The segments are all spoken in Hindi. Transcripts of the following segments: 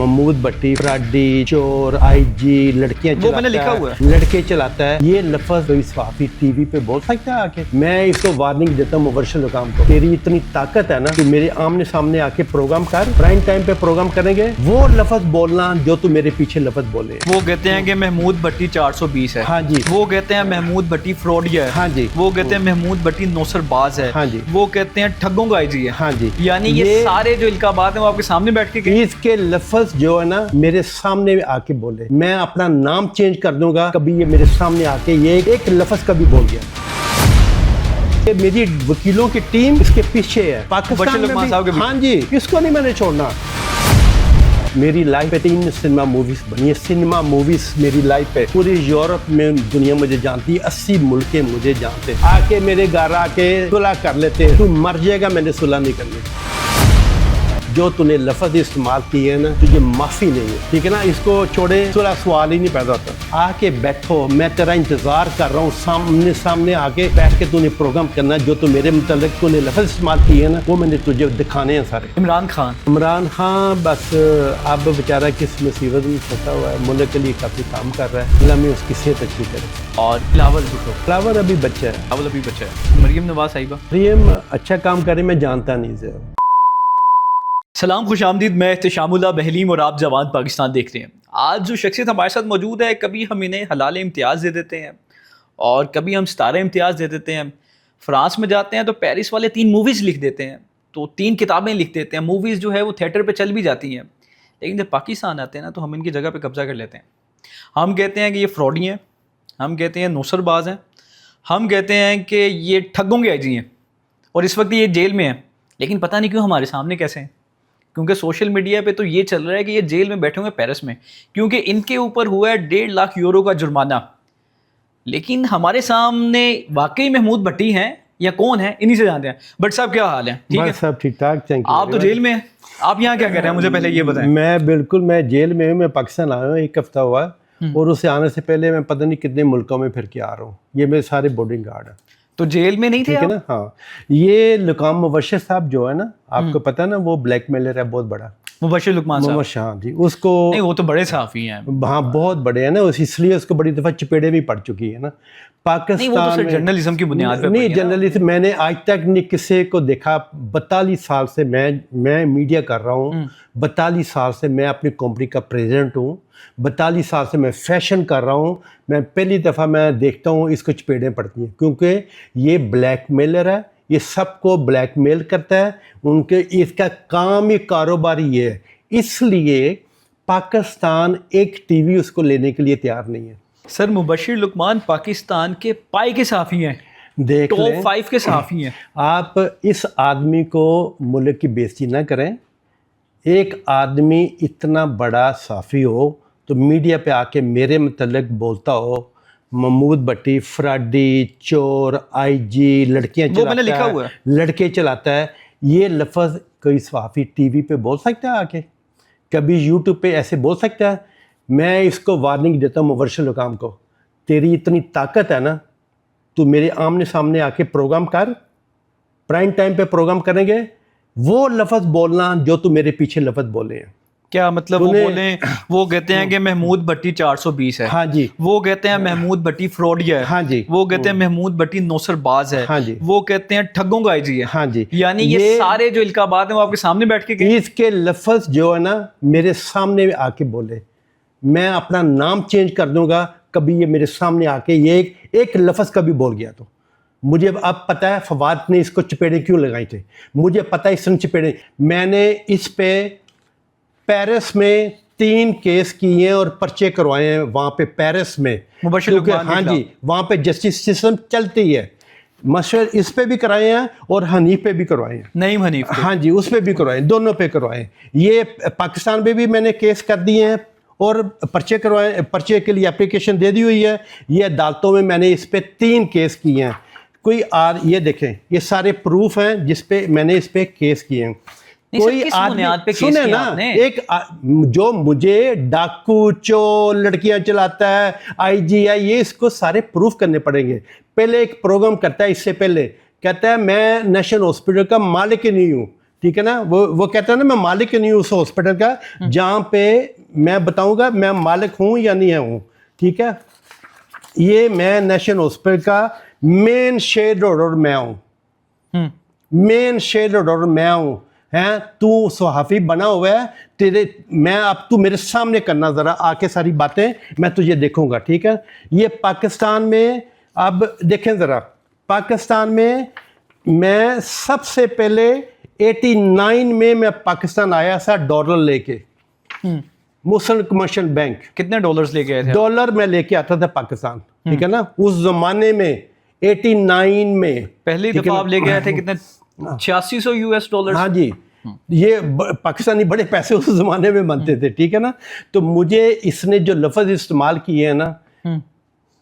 महमूद भट्टी, फ्राडी, चोर, आईजी, लड़कियां वो मैंने लिखा हुआ है, लड़के चलाता है, ये लफ्ज कोई सहाफी टीवी पे बोल सकता है आके? मैं इसको वार्निंग देता हूँ मुबश्शिर हुकाम को, तेरी इतनी ताकत है ना, तू मेरे आमने सामने आके प्रोग्राम कर, प्राइम टाइम पे प्रोग्राम करेंगे, वो लफ्ज बोलना जो तू मेरे पीछे लफ्ज बोले। वो कहते हैं कि महमूद भट्टी 420 है। हाँ जी। वो कहते हैं महमूद भट्टी फ्रॉडिया है। हाँ जी। वो कहते हैं महमूद भट्टी नौसरबाज है। हाँ जी। वो कहते हैं ठगों का आईजी है। हाँ जी। यानी ये सारे जो इल्काबात हैं वो आपके सामने बैठ के कहे। इसके लफ्ज जो है ना मेरे सामने आके बोले, मैं अपना नाम चेंज कर दूंगा, कभी ये मेरे सामने आके ये एक लफ्ज कभी बोल गया। ये मेरी वकीलों की टीम इसके पीछे है, पाकिस्तान में भी। हाँ जी, इसको नहीं मैंने छोड़ना। मेरी लाइफ पे 3 सिनेमा मूवीज बनी है, सिनेमा मूवीज मेरी लाइफ पे। पूरी यूरोप में दुनिया मुझे जानती है, 80 मुल्के मुझे जानते। आके मेरे घर आके सुलह कर लेते, तू मर जाएगा, मैंने सुलह नहीं करनी। जो तूने लफ्ज इस्तेमाल किए है ना, तुझे माफी नहीं है, ठीक है ना? इसको छोड़े, सुलह सवाल ही नहीं पैदा होता। आके बैठो, मैं तेरा इंतजार कर रहा हूँ, सामने सामने आके बैठ के तूने प्रोग्राम करना। जो तू मेरे मुतालिक तूने लफ्ज इस्तेमाल किए है ना, वो मैंने तुझे दिखाने हैं सारे। इमरान खान बस अब बेचारा किस मुसीबत में फंसा हुआ है, मुल्क के लिए काफी काम कर रहा है, अल्लाह में उसकी सेहत अच्छी करे। और बिलावल अभी बच्चा है। बिलावल अभी बच्चा है। मरियम नवाज साहिबा, मरियम अच्छा काम करे, मैं जानता नहीं से। सलाम, खुश आमदीद। मैं इख्तिशामुल्लाह बहलीम और आप जवान पाकिस्तान देख रहे हैं। आज जो शख्सियत हमारे साथ मौजूद है, कभी हम इन्हें हलाल इम्तियाज़ दे देते हैं और कभी हम सितारा इम्तियाज़ दे देते हैं। फ्रांस में जाते हैं तो पेरिस वाले 3 मूवीज़ लिख देते हैं, तो 3 किताबें लिख देते हैं। मूवीज़ जो है वो थिएटर पे चल भी जाती हैं, लेकिन जब पाकिस्तान आते हैं ना तो हम इनकी जगह पे कब्जा कर लेते हैं। हम कहते हैं कि ये फ्रॉडी हैं, हम कहते हैं नौसरबाज हैं, हम कहते हैं कि ये ठगों के आईजी हैं, और इस वक्त ये जेल में हैं। लेकिन पता नहीं क्यों हमारे सामने कैसे हैं, क्योंकि सोशल मीडिया पे तो ये चल रहा है कि ये जेल में बैठे हुए पेरिस में, क्योंकि इनके ऊपर हुआ है 1.5 लाख यूरो का जुर्माना। लेकिन हमारे सामने वाकई महमूद भट्टी हैं या कौन है, इन्हीं से जानते हैं। बट साहब क्या हाल है? ठीक है, सब ठीक ठाक, थैंक यू। आप तो जेल में हैं, आप यहाँ क्या कर रहे हैं, मुझे पहले ये बताएं। मैं जेल में हूँ, मैं पाकिस्तान आया हूँ, 1 हफ्ता हुआ और उससे आने से पहले मैं पता नहीं कितने मुल्कों में फिर के आ रहा हूँ। ये मेरे सारे बोर्डिंग गार्ड है। तो जेल में नहीं थे, ठीक है ना? हाँ, ये लुकाम मुबश्शिर साहब जो है ना, आपको पता है ना, वो ब्लैकमेलर है बहुत बड़ा, मुबश्शिर लुकमान साहब। हाँ जी, उसको नहीं, वो तो बड़े सहाफ़ी हैं। हाँ, बहुत बड़े हैं ना, इसलिए उसको बड़ी दफ़ा चपेड़े भी पड़ चुकी है ना पाकिस्तान में। जर्नलिज्म की बुनियाद पे नहीं, जर्नलिज्म मैंने आज तक नहीं किसी को देखा। 42 साल से मैं मीडिया कर रहा हूँ, 42 साल से मैं अपनी कंपनी का प्रेसिडेंट हूँ, 42 साल से मैं फैशन कर रहा हूँ। मैं पहली दफ़ा मैं देखता हूँ इसको चपेड़ें पड़ती हैं, क्योंकि ये ब्लैकमेलर है, ये सबको ब्लैकमेल करता है। उनके इसका काम ही कारोबार ये है, इसलिए पाकिस्तान एक टीवी उसको लेने के लिए तैयार नहीं है। सर, मुबश्शिर लुकमान पाकिस्तान के पाई के सहाफ़ी हैं, देख टॉप 5 के सहाफ़ी हैं। आप इस आदमी को मुल्क की बेइज्जती ना करें। एक आदमी इतना बड़ा सहाफ़ी हो तो मीडिया पे आके मेरे मतलब बोलता हो, महमूद भट्टी, फ्राडी, चोर, आईजी, लड़कियां चलाता है, मैंने लिखा हुआ है, लड़के चलाता है, ये लफ्ज़ कोई सहाफ़ी टीवी पे बोल सकता है आके? कभी यूट्यूब पे ऐसे बोल सकता है? मैं इसको वार्निंग देता हूँ मुबश्शिर हुकाम को, तेरी इतनी ताकत है ना, तू मेरे आमने सामने आके प्रोग्राम कर, प्राइम टाइम पे प्रोग्राम करेंगे, वो लफ्ज़ बोलना जो तू मेरे पीछे लफ्ज़ बोले हैं। क्या मतलब? वो बोले, वो कहते हैं कि महमूद भट्टी 420 है। हाँ जी। वो कहते हैं महमूद भट्टी फ्रॉडिया है। हाँ जी। वो कहते हैं महमूद भट्टी नौसरबाज है। हाँ जी। वो कहते हैं ठगों का आईजी है। हाँ जी। यानी ये सारे जो इल्काबात हैं वो आपके सामने बैठ के कहे। इसके लफ्ज़ जो है ना मेरे सामने आके बोले, मैं अपना नाम चेंज कर दूंगा, कभी ये मेरे सामने आके ये एक लफ्ज़ कभी बोल गया तो मुझे अब पता है फवाद ने इसको चपेड़े क्यों लगाई थे, मुझे पता है इसने चपेड़े। मैंने इस पे पेरिस में 3 केस किए हैं और पर्चे करवाए हैं वहाँ पे पेरिस में, हाँ जी, वहाँ पे जस्टिस सिस्टम चलती है। मशवर इस पे भी कराए हैं और हनीफ पे भी करवाए हैं, नईम हनीफ, हाँ जी, उस पे भी करवाए, दोनों पे करवाए। ये पाकिस्तान में भी मैंने केस कर दिए हैं और पर्चे करवाए, पर्चे के लिए एप्लीकेशन दे दी हुई है। ये अदालतों में मैंने इस पे 3 केस किए हैं। ये देखें, ये सारे प्रूफ हैं जिस पे मैंने इस पे केस किए हैं। कोई आदमी सुने ना, एक जो मुझे डाकू, चोर, लड़कियां चलाता है, आईजी है, ये इसको सारे प्रूफ करने पड़ेंगे। पहले एक प्रोग्राम करता है, इससे पहले कहता है मैं नेशनल हॉस्पिटल का मालिक ही नहीं हूँ, ठीक है ना। वो कहता है ना मैं मालिक नहीं हूँ उस हॉस्पिटल का जहाँ पे मैं बताऊंगा मैं मालिक हूँ या नहीं हूँ, ठीक है। ये मैं नेशनल हॉस्पिटल का मेन शेयर होल्डर मैं हूँ, मेन शेयर होल्डर मैं हूँ। हैं तू सहाफ़ी बना हुआ है तेरे, मैं अब तू मेरे सामने करना ज़रा आके सारी बातें, मैं तुझे देखूंगा, ठीक है। ये पाकिस्तान में अब देखें ज़रा, पाकिस्तान में मैं सबसे पहले 89 में मैं पाकिस्तान आया था डॉलर लेके, मुस्लिम कमर्शियल बैंक। कितने डॉलर्स लेके आए थे? डॉलर मैं लेके आता था पाकिस्तान, ठीक है ना। उस जमाने में 89 में पहली दफा आप लेके आए थे कितने? 8600 यूएस डॉलर। हाँ जी, ये पाकिस्तानी बड़े पैसे उस जमाने में बनते थे, ठीक है ना। तो मुझे इसने जो लफ्ज़ इस्तेमाल किए हैं ना,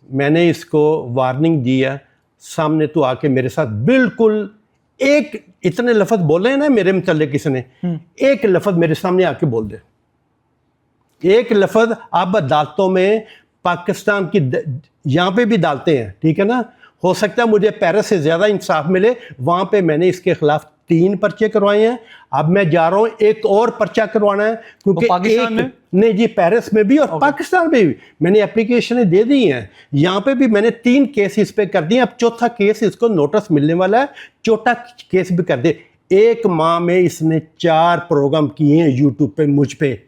मैंने इसको वार्निंग दी है, सामने तो आके मेरे साथ बिल्कुल एक इतने लफ्ज़ बोले हैं ना मेरे मतलब किसने, एक लफ्ज़ मेरे सामने आके बोल दे, एक लफ्ज़। आप अदालतों में पाकिस्तान की यहाँ पे भी डालते हैं, ठीक है ना। हो सकता है मुझे पेरिस से ज़्यादा इंसाफ मिले, वहाँ पे मैंने इसके खिलाफ 3 पर्चे करवाए हैं। अब मैं जा रहा हूँ एक और पर्चा करवाना है, क्योंकि पाकिस्तान में नहीं जी, पेरिस में भी और पाकिस्तान में भी मैंने एप्लीकेशनें दे दी हैं। यहाँ पे भी मैंने 3 केस इस पे कर दिए, अब चौथा केस इसको नोटिस मिलने वाला है, चौथा केस भी कर दे। 1 माह में इसने 4 प्रोग्राम किए हैं यूट्यूब पे मुझ पे,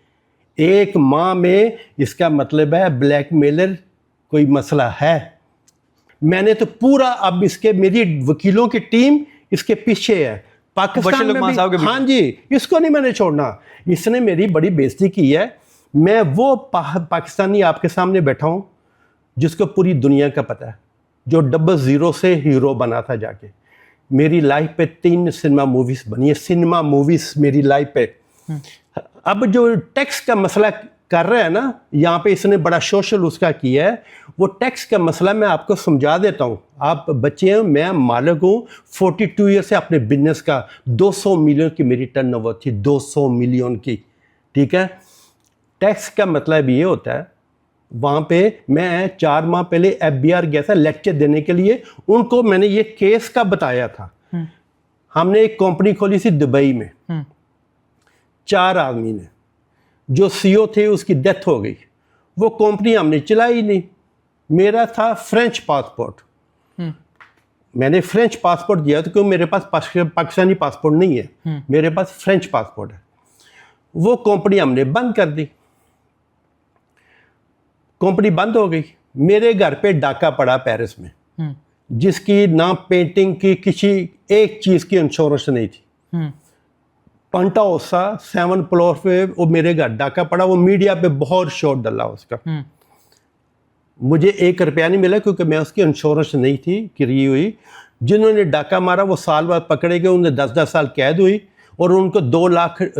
1 माह में। इसका मतलब है ब्लैकमेलर कोई मसला है। मैंने तो पूरा, अब इसके मेरी वकीलों की टीम इसके पीछे है पाकिस्तान में भी। हाँ जी, इसको नहीं मैंने छोड़ना। इसने मेरी बड़ी बेइज्जती की है। मैं वो पाकिस्तानी आपके सामने बैठा हूँ जिसको पूरी दुनिया का पता है, जो 00 से हीरो बना था जाके। मेरी लाइफ पे 3 सिनेमा मूवीज़ बनी है, सिनेमा मूवीज़ मेरी लाइफ पे। अब जो टैक्स का मसला कर रहा है ना, यहाँ पे इसने बड़ा सोशल उसका किया है। वो टैक्स का मसला मैं आपको समझा देता हूँ। आप बच्चे हैं, मैं मालिक हूँ 42 ईयर से अपने बिजनेस का। 200 मिलियन की मेरी टर्नओवर थी, 200 मिलियन की, ठीक है। टैक्स का मतलब ये होता है, वहाँ पे मैं 4 माह पहले FBR गया था लेक्चर देने के लिए। उनको मैंने ये केस का बताया था। हमने एक कंपनी खोली थी दुबई में, 4 आदमी ने, जो CEO थे उसकी डेथ हो गई। वो कंपनी हमने चलाई नहीं। मेरा था फ्रेंच पासपोर्ट, मैंने फ्रेंच पासपोर्ट दिया तो क्यों, मेरे पास पाकिस्तानी पासपोर्ट नहीं है, मेरे पास फ्रेंच पासपोर्ट है। वो कंपनी हमने बंद कर दी, कंपनी बंद हो गई। मेरे घर पे डाका पड़ा पेरिस में, जिसकी ना पेंटिंग की किसी एक चीज़ की इंश्योरेंस नहीं थी। पंटा ओसा 7 फ्लोर पे वो मेरे घर डाका पड़ा। वो मीडिया पे बहुत शोर डला उसका। मुझे 1 रुपया नहीं मिला क्योंकि मैं उसकी इंश्योरेंस नहीं थी करी हुई। जिन्होंने डाका मारा वो साल बाद पकड़े गए, उन्हें 10-10 साल कैद हुई और उनको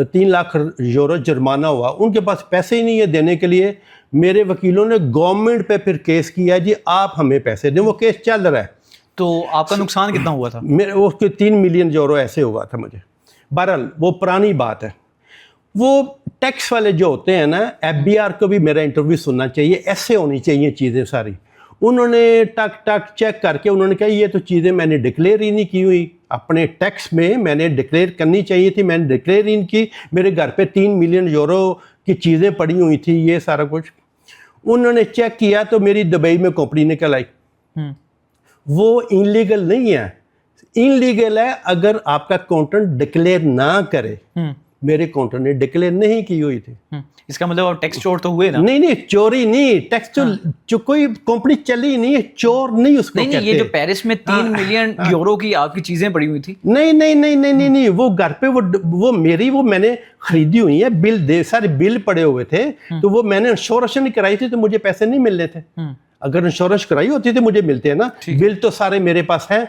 3 लाख यूरो जुर्माना हुआ। उनके पास पैसे ही नहीं है देने के लिए। मेरे वकीलों ने गवर्नमेंट पे फिर केस किया, जी आप हमें पैसे दें। वो केस चल रहा है। तो आपका नुकसान कितना हुआ था? मेरे उसके 3 मिलियन यूरो ऐसे हुआ था मुझे। बहरहाल वो पुरानी बात है। वो टैक्स वाले जो होते हैं ना, FBR को भी मेरा इंटरव्यू सुनना चाहिए, ऐसे होनी चाहिए चीज़ें सारी। उन्होंने टक टक चेक करके उन्होंने कहा ये तो चीज़ें मैंने डिक्लेयर ही नहीं की हुई, अपने टैक्स में मैंने डिक्लेयर करनी चाहिए थी, मैंने डिक्लेयर ही नहीं की। मेरे घर पे 3 मिलियन यूरो की चीज़ें पड़ी हुई थी, ये सारा कुछ। उन्होंने चेक किया तो मेरी दुबई में कंपनी निकल आई। वो इनलीगल नहीं है, इनलीगल है अगर आपका अकाउंटेंट डिक्लेयर ना करे। मेरे अकाउंटेंट ने डिक्लेयर नहीं की हुई थी। इसका मतलब आप टैक्स चोर तो हुए ना? नहीं, चोरी नहीं, टैक्स जो कोई कंपनी चली नहीं है, चोर नहीं उसको नहीं, कहते। ये जो पेरिस में 3 मिलियन यूरो की आपकी चीजें पड़ी हुई थी। नहीं, वो घर पे वो मेरी वो मैंने खरीदी हुई है, बिल सारे बिल पड़े हुए थे। तो वो मैंने इंश्योरेंस नहीं कराई थी तो मुझे पैसे नहीं मिलने थे। अगर इंश्योरेंस कराई होती तो मुझे मिलते हैं ना। बिल तो सारे मेरे पास है,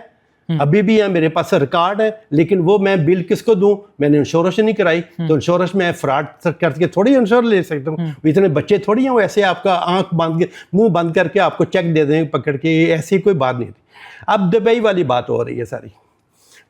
अभी भी है मेरे पास रिकॉर्ड है। लेकिन वो मैं बिल किसको दूं, मैंने इंश्योरेंस नहीं कराई। तो इंश्योरेंस में फ्रॉड करके थोड़ी इंश्योरेंस ले सकता हूँ। इतने बच्चे थोड़ी हैं वो ऐसे आपका आंख बंद के मुंह बंद करके आपको चेक दे दें पकड़ के, ऐसी कोई बात नहीं थी। अब दुबई वाली बात हो रही है सारी।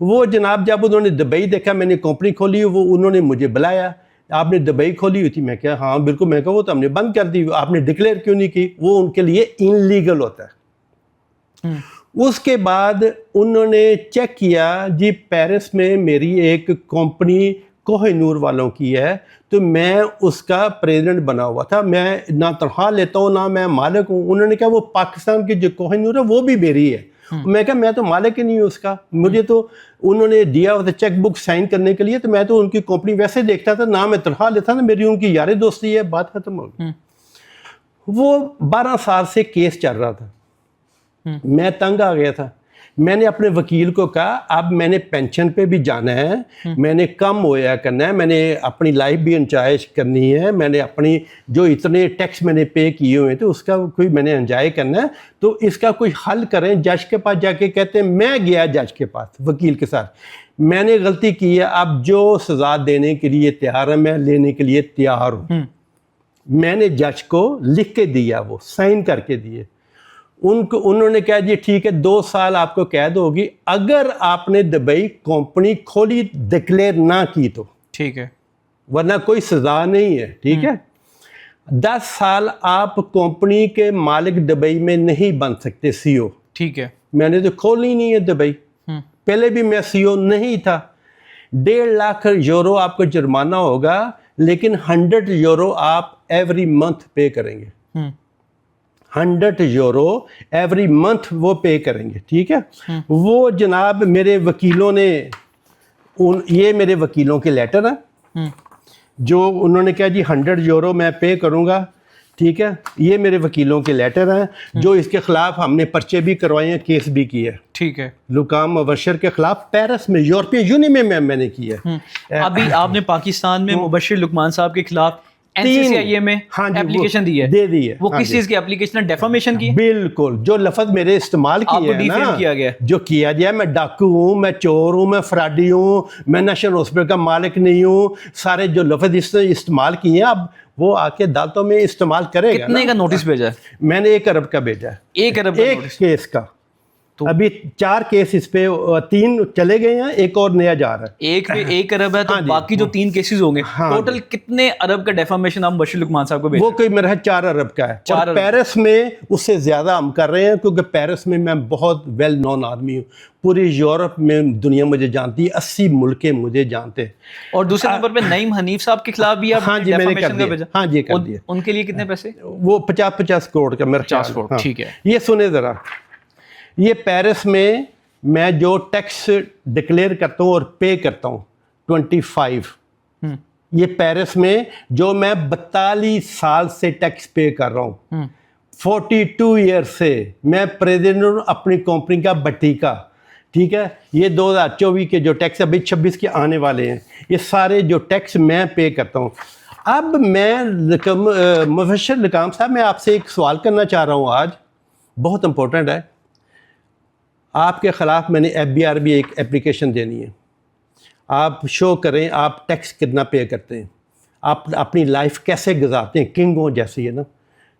वो जनाब जब उन्होंने दुबई देखा, मैंने कंपनी खोली, वो उन्होंने मुझे बुलाया, आपने दुबई खोली हुई थी। मैं क्या, हाँ बिल्कुल। मैं कहा वो तो हमने बंद कर दी, आपने डिक्लेयर क्यों नहीं की? वो उनके लिए इनलीगल होता है। उसके बाद उन्होंने चेक किया जी पेरिस में मेरी एक कंपनी कोहिनूर वालों की है, तो मैं उसका प्रेसिडेंट बना हुआ था, मैं ना तनख्वाह लेता हूँ ना मैं मालिक हूँ। उन्होंने कहा वो पाकिस्तान की जो कोहिनूर है वो भी मेरी है। मैं कहा मैं तो मालिक ही नहीं हूँ उसका, मुझे तो उन्होंने दिया था चेक बुक साइन करने के लिए, तो मैं तो उनकी कंपनी वैसे देखता था, ना मैं तनख्वाह लेता ना मेरी उनकी यारी दोस्ती है, बात खत्म हो गई। वो 12 साल से केस चल रहा था, मैं तंग आ गया था। मैंने अपने वकील को कहा अब मैंने पेंशन पे भी जाना है, मैंने कम होया करना है, मैंने अपनी लाइफ भी एंजॉय करनी है, मैंने अपनी जो इतने टैक्स मैंने पे किए हुए थे उसका कोई मैंने एंजॉय करना है, तो इसका कोई हल करें। जज के पास जाके कहते हैं, मैं गया जज के पास वकील के साथ, मैंने गलती की है, अब जो सज़ा देने के लिए तैयार है मैं लेने के लिए तैयार हूँ। मैंने जज को लिख के दिया, वो साइन करके दिए। उन्होंने कहा जी ठीक है 2 साल आपको कैद होगी अगर आपने दुबई कंपनी खोली डिक्लेयर ना की तो, ठीक है, वरना कोई सजा नहीं है, ठीक है। 10 साल आप कंपनी के मालिक दुबई में नहीं बन सकते सीईओ, ठीक है। मैंने तो खोली नहीं है दुबई, पहले भी मैं सीईओ नहीं था। 1.5 लाख यूरो आपको जुर्माना होगा, लेकिन 100 यूरो आप एवरी मंथ पे करेंगे। 100 यूरो एवरी मंथ वो पे करेंगे, ठीक है। वो जनाब मेरे वकीलों ने ये मेरे वकीलों के लेटर हैं जो उन्होंने कहा जी 100 यूरो मैं पे करूँगा, ठीक है। ये मेरे वकीलों के लेटर हैं जो इसके खिलाफ हमने पर्चे भी करवाए हैं, केस भी किया है, ठीक है, लुकाम मुबशिर के खिलाफ पेरिस में यूरोपियन यूनियन में मैंने किया है। अभी आपने पाकिस्तान में मुबशिर लुकमान साहब के खिलाफ NCCIA में एप्लीकेशन दी है, दे दी है। वो किस चीज की एप्लीकेशन है? डेफामेशन की? बिल्कुल, जो लफ्ज मेरे इस्तेमाल किए हैं ना, किया गया, जो किया गया, मैं डाकू हूँ, मैं चोर हूँ, मैं फ्रॉडी हूँ, मैं नेशनल हॉस्पिटल का मालिक नहीं हूँ, सारे जो लफ्ज इस्तेमाल किए हैं अब वो आके अदालतों में इस्तेमाल करेगा। कितने का नोटिस भेजा है? मैंने 1 अरब का भेजा है। 1 अरब एक केस का, तो अभी 4 केस इस पे 3 चले गए हैं, एक और नया जा रहा है। एक में 1 अरब है, तो बाकी जो 3 केसेस होंगे, टोटल कितने अरब का डेफामेशन हम बशीर लुकमान साहब को भेज? वो कोई मेरा 4 अरब का है। और पेरिस में उससे ज्यादा हम कर रहे हैं, क्योंकि पेरिस में मैं बहुत वेल नोन आदमी हूँ, पूरी यूरोप में दुनिया मुझे जानती है, 80 मुल्के मुझे जानते हैं। और दूसरे नंबर पे नईम हनीफ साहब के खिलाफ भी आप हाँ जी मैंने कर दिया, हाँ जी कर दिया। उनके लिए कितने पैसे? वो 50 करोड़ का, मेरा 50 करोड़, ठीक है। ये सुने जरा, ये पेरिस में मैं जो टैक्स डिक्लेयर करता हूँ और पे करता हूँ 25, ये पेरिस में जो मैं 42 साल से टैक्स पे कर रहा हूँ, 42 ईयर से मैं प्रेसिडेंट हूँ अपनी कंपनी का बटीका, ठीक है। ये 2024 के जो टैक्स अभी 26 के आने वाले हैं, ये सारे जो टैक्स मैं पे करता हूँ। अब मैं मुबशिर लुकाम साहब, मैं आपसे एक सवाल करना चाह रहा हूँ आज, बहुत इंपॉर्टेंट है। आपके ख़िलाफ़ मैंने FBI भी एक एप्लीकेशन देनी है, आप शो करें आप टैक्स कितना पे करते हैं, आप अपनी लाइफ कैसे गुजारते हैं, किंग हो जैसे है ना,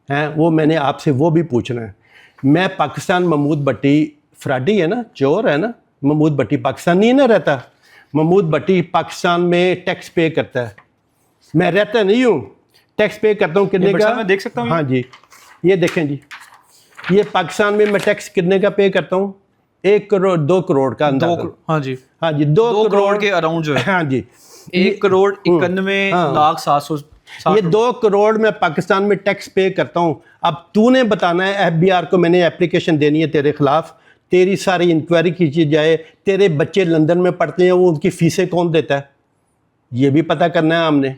हैं वो मैंने आपसे वो भी पूछना है। मैं पाकिस्तान, महमूद भट्टी फ्रॉडी है ना, चोर है ना, महमूद भट्टी पाकिस्तान नहीं ना रहता, महमूद भट्टी पाकिस्तान में टैक्स पे करता है, मैं रहता नहीं हूँ, टैक्स पे करता हूँ कितने का, मैं देख सकता हूँ? हाँ जी, ये देखें जी, ये पाकिस्तान में मैं टैक्स कितने का पे करता हूँ, 1 करोड़ 2 करोड़ का अंदाजा। हाँ जी, हाँ जी, 2 करोड़ के अराउंड जो है। हाँ जी, 1 करोड़ 91 लाख 700। ये 2 करोड़ मैं पाकिस्तान में टैक्स पे करता हूँ। अब तूने बताना है, FBI को मैंने एप्लीकेशन देनी है तेरे खिलाफ, तेरी सारी इंक्वायरी की जाए, तेरे बच्चे लंदन में पढ़ते हैं, वो उनकी फीसें कौन देता है, ये भी पता करना है हमने।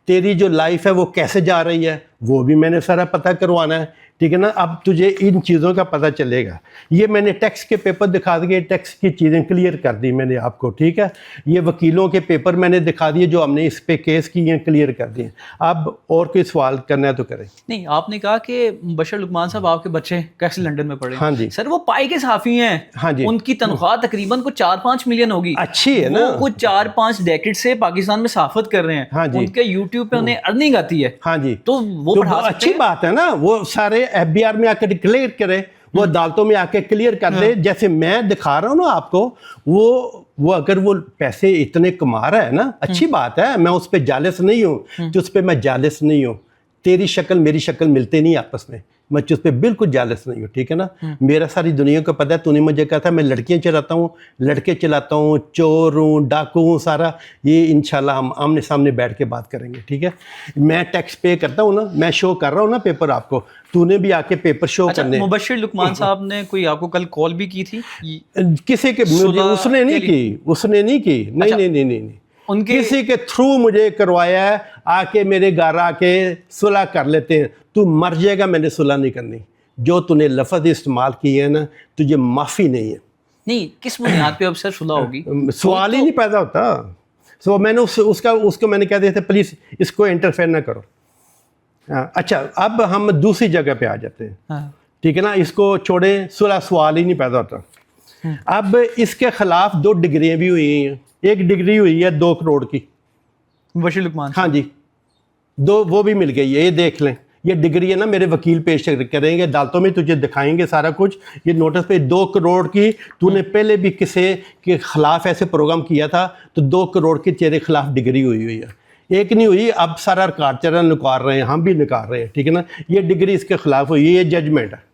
तेरी जो लाइफ है वो कैसे जा रही है, वो भी मैंने सारा पता करवाना है, ठीक है ना। अब तुझे इन चीज़ों का पता चलेगा। ये मैंने टैक्स के पेपर दिखा दिए, टैक्स की चीज़ें क्लियर कर दी मैंने आपको, ठीक है। ये वकीलों के पेपर मैंने दिखा दिए जो हमने इस पे केस किए हैं, क्लियर कर दिए। अब और कोई सवाल करना है तो करें। नहीं, आपने कहा कि बशीर लुकमान साहब आपके बच्चे कैसे लंदन में पढ़े? हाँ जी सर, वो पाई के सहाफ़ी हैं। हाँ जी, उनकी तनख्वाह तकरीबन कुछ 4-5 मिलियन होगी, अच्छी है ना, कुछ 4-5 डेकेड से पाकिस्तान में सहाफत कर रहे हैं। हाँ जी, उनके यूट्यूब पे उन्हें अर्निंग आती है। हाँ जी, तो वो अच्छी बात है ना, वो सारे FBI में आकर डिक्लेयर करे, वो अदालतों में आके क्लियर कर दे। जैसे मैं दिखा रहा हूँ ना आपको, वो अगर वो पैसे इतने कमा रहा है ना, अच्छी बात है, मैं उस पर जालिस नहीं हूँ, तो उस पर मैं जालिस नहीं हूँ, तेरी शक्ल मेरी शक्ल मिलते नहीं आपस में, मैं तुझ पे बिल्कुल जालस नहीं हूँ, ठीक है ना। मेरा सारी दुनिया को पता है, तूने मुझे कहा था मैं लड़कियाँ चलाता हूँ, लड़के चलाता हूँ, चोर हूँ, डाकू हूँ, सारा ये इंशाल्लाह हम आमने सामने बैठ के बात करेंगे, ठीक है। मैं टैक्स पे करता हूँ ना, मैं शो कर रहा हूँ ना पेपर आपको, तूने भी आके पेपर शो अच्छा, करने। मुबशिर लुकमान साहब ने कोई आपको कल कॉल भी की थी? किसी के मुझे उसने नहीं की, उसने नहीं की, नहीं नहीं नहीं नहीं, उनके किसी के थ्रू मुझे करवाया है, आके मेरे घर आके सुलह कर लेते हैं। तू मर जाएगा, मैंने सुलह नहीं करनी। जो तूने लफ्ज़ इस्तेमाल किए है ना, तुझे माफ़ी नहीं है। नहीं, किस बुनियाद पे अब सर सुलह होगी? सवाल ही नहीं पैदा होता। सो मैंने उसको मैंने कह दिया था प्लीज़ इसको इंटरफेयर ना करो। अच्छा, अब हम दूसरी जगह पे आ जाते हैं। हाँ। ठीक है ना, इसको छोड़ें, सुलह सवाल ही नहीं पैदा होता। अब इसके खिलाफ 2 डिग्रियाँ भी हुई हैं। एक डिग्री हुई है 2 करोड़ की, मुबशिर लुकमान। हाँ जी, 2 वो भी मिल गई है, ये देख लें। ये डिग्री है ना, मेरे वकील पेश करेंगे अदालतों में, तुझे दिखाएंगे सारा कुछ। ये नोटिस पे 2 करोड़ की, तूने पहले भी किसी के खिलाफ ऐसे प्रोग्राम किया था तो 2 करोड़ की तेरे खिलाफ डिग्री हुई हुई है। एक नहीं हुई, अब सारा रिकॉर्ड चरण निकाल रहे हैं, हम भी निकाल रहे हैं, ठीक है ना। ये डिग्री इसके खिलाफ हुई, ये जजमेंट है,